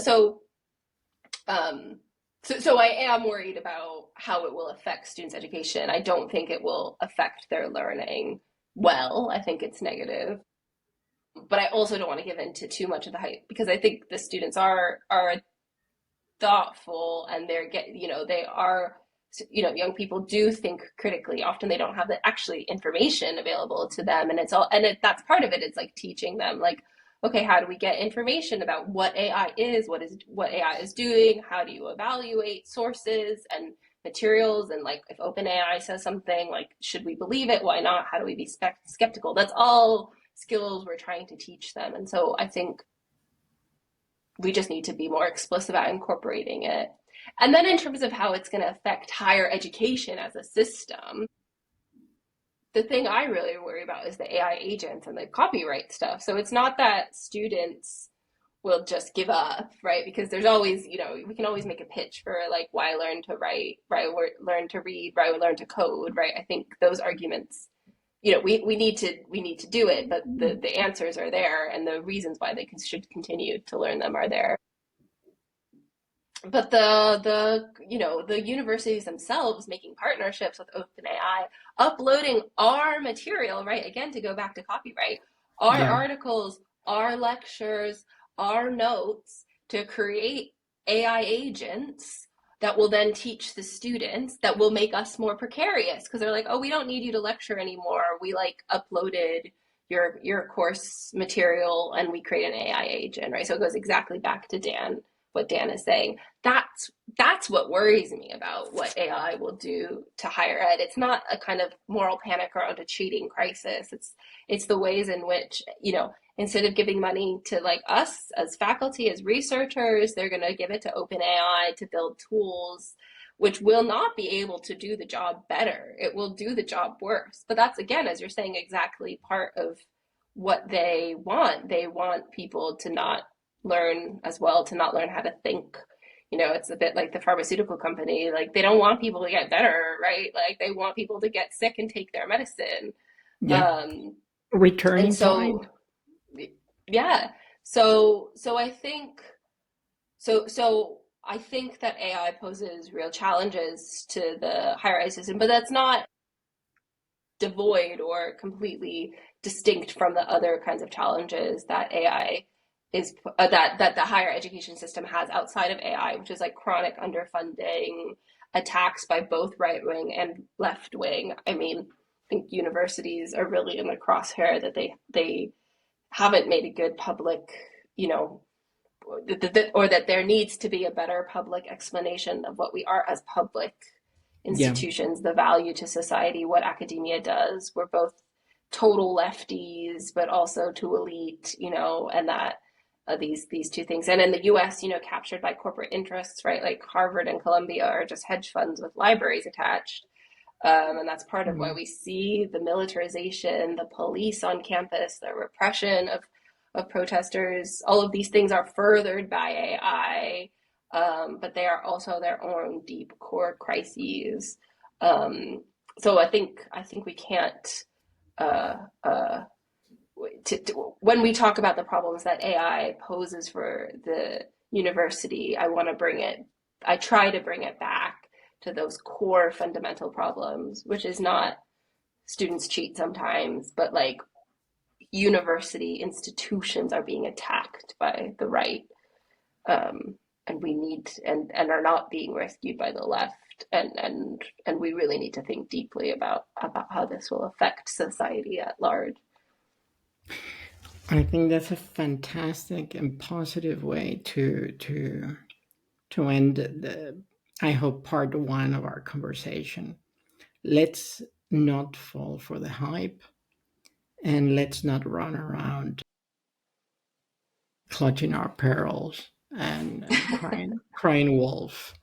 so I am worried about how it will affect students' education. I don't think it will affect their learning well. I think it's negative. But I also don't want to give in to too much of the hype, because I think the students are thoughtful, and they are, young people do think critically. Often they don't have the actually information available to them, and that's part of it. It's like teaching them like, okay, how do we get information about what AI is, what AI is doing, how do you evaluate sources and materials, and like if OpenAI says something, like should we believe it, why not, how do we be skeptical? That's all skills we're trying to teach them. And so I think we just need to be more explicit about incorporating it. And then in terms of how it's going to affect higher education as a system, the thing I really worry about is the AI agents and the copyright stuff. So it's not that students will just give up, right? Because there's always, we can always make a pitch for like, why learn to write, why learn to read, why learn to code, right? I think those arguments, we need to do it, but the answers are there, and the reasons why they should continue to learn them are there. But the universities themselves making partnerships with OpenAI, uploading our material, right? Again, to go back to copyright, our Yeah. articles, our lectures, our notes, to create AI agents that will then teach the students, that will make us more precarious, because they're like, oh, we don't need you to lecture anymore. We like uploaded your course material and we create an AI agent, right? So it goes exactly back to what Dan is saying. That's what worries me about what AI will do to higher ed. It's not a kind of moral panic around a cheating crisis. It's the ways in which, instead of giving money to like us as faculty, as researchers, they're going to give it to OpenAI to build tools which will not be able to do the job better. It will do the job worse. But that's, again, as you're saying, exactly part of what they want. They want people to not learn as well, to not learn how to think. It's a bit like the pharmaceutical company. Like they don't want people to get better, right? Like they want people to get sick and take their medicine. Yeah. And Returning so, point. yeah. So I think I think that AI poses real challenges to the higher ed system, but that's not devoid or completely distinct from the other kinds of challenges that AI is that the higher education system has outside of AI, which is like chronic underfunding, attacks by both right wing and left wing. I mean, I think universities are really in the crosshair, that they haven't made a good public, or that there needs to be a better public explanation of what we are as public Yeah. institutions, the value to society, what academia does. We're both total lefties, but also too elite, and that these two things. And in the U.S., captured by corporate interests, right? Like Harvard and Columbia are just hedge funds with libraries attached. And that's part of why Mm. we see the militarization, the police on campus, the repression of protesters. All of these things are furthered by AI, but they are also their own deep core crises. So I think we can't uh, uh, when we talk about the problems that AI poses for the university, I try to bring it back to those core fundamental problems, which is not students cheat sometimes, but like university institutions are being attacked by the right, um, and we need and are not being rescued by the left, and we really need to think deeply about how this will affect society at large. I think that's a fantastic and positive way to end the, I hope, part one of our conversation. Let's not fall for the hype, and let's not run around clutching our pearls and crying wolf.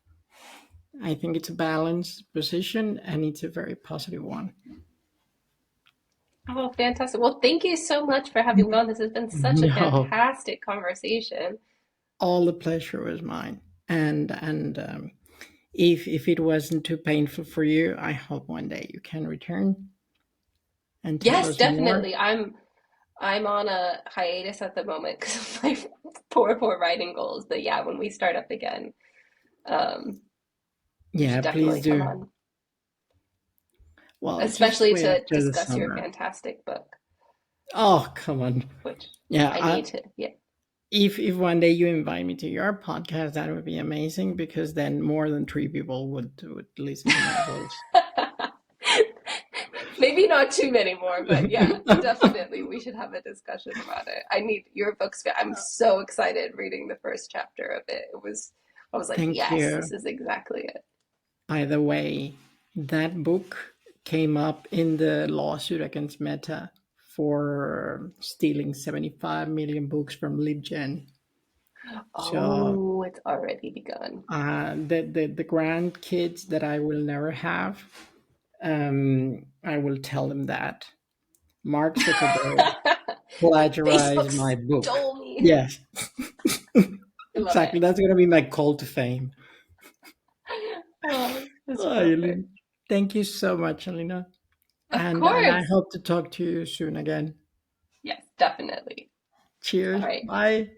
I think it's a balanced position and it's a very positive one. Oh, fantastic. Well, thank you so much for having me on. This has been such a No, fantastic conversation. all the pleasure was mine. And if it wasn't too painful for you, I hope one day you can return and tell Yes, us more. definitely. I'm on a hiatus at the moment because of my poor writing goals. But yeah, when we start up again, um, you Yeah, should please definitely come do. on, Well, just especially wait to after the discuss your summer. fantastic book, Oh, come on. which Yeah, I need to. Yeah. if one day you invite me to your podcast, that would be amazing because then more than three people would listen to my voice. Maybe not too many more, but yeah, definitely we should have a discussion about it. I need your books. I'm so excited reading the first chapter of it. I was like, Thank yes, you. this is exactly it. By the way, that book came up in the lawsuit against Meta for stealing 75 million books from LibGen. So Oh, it's already begun. the grandkids that I will never have, I will tell them that Mark Zuckerberg plagiarized Facebook my book. stole me. Yes, I love it. exactly. That's going to be my call to fame. Oh, it's Oh, perfect. thank you so much, Alina. Of And I course. hope to talk to you soon again. Yes, definitely. All Cheers. right. Bye.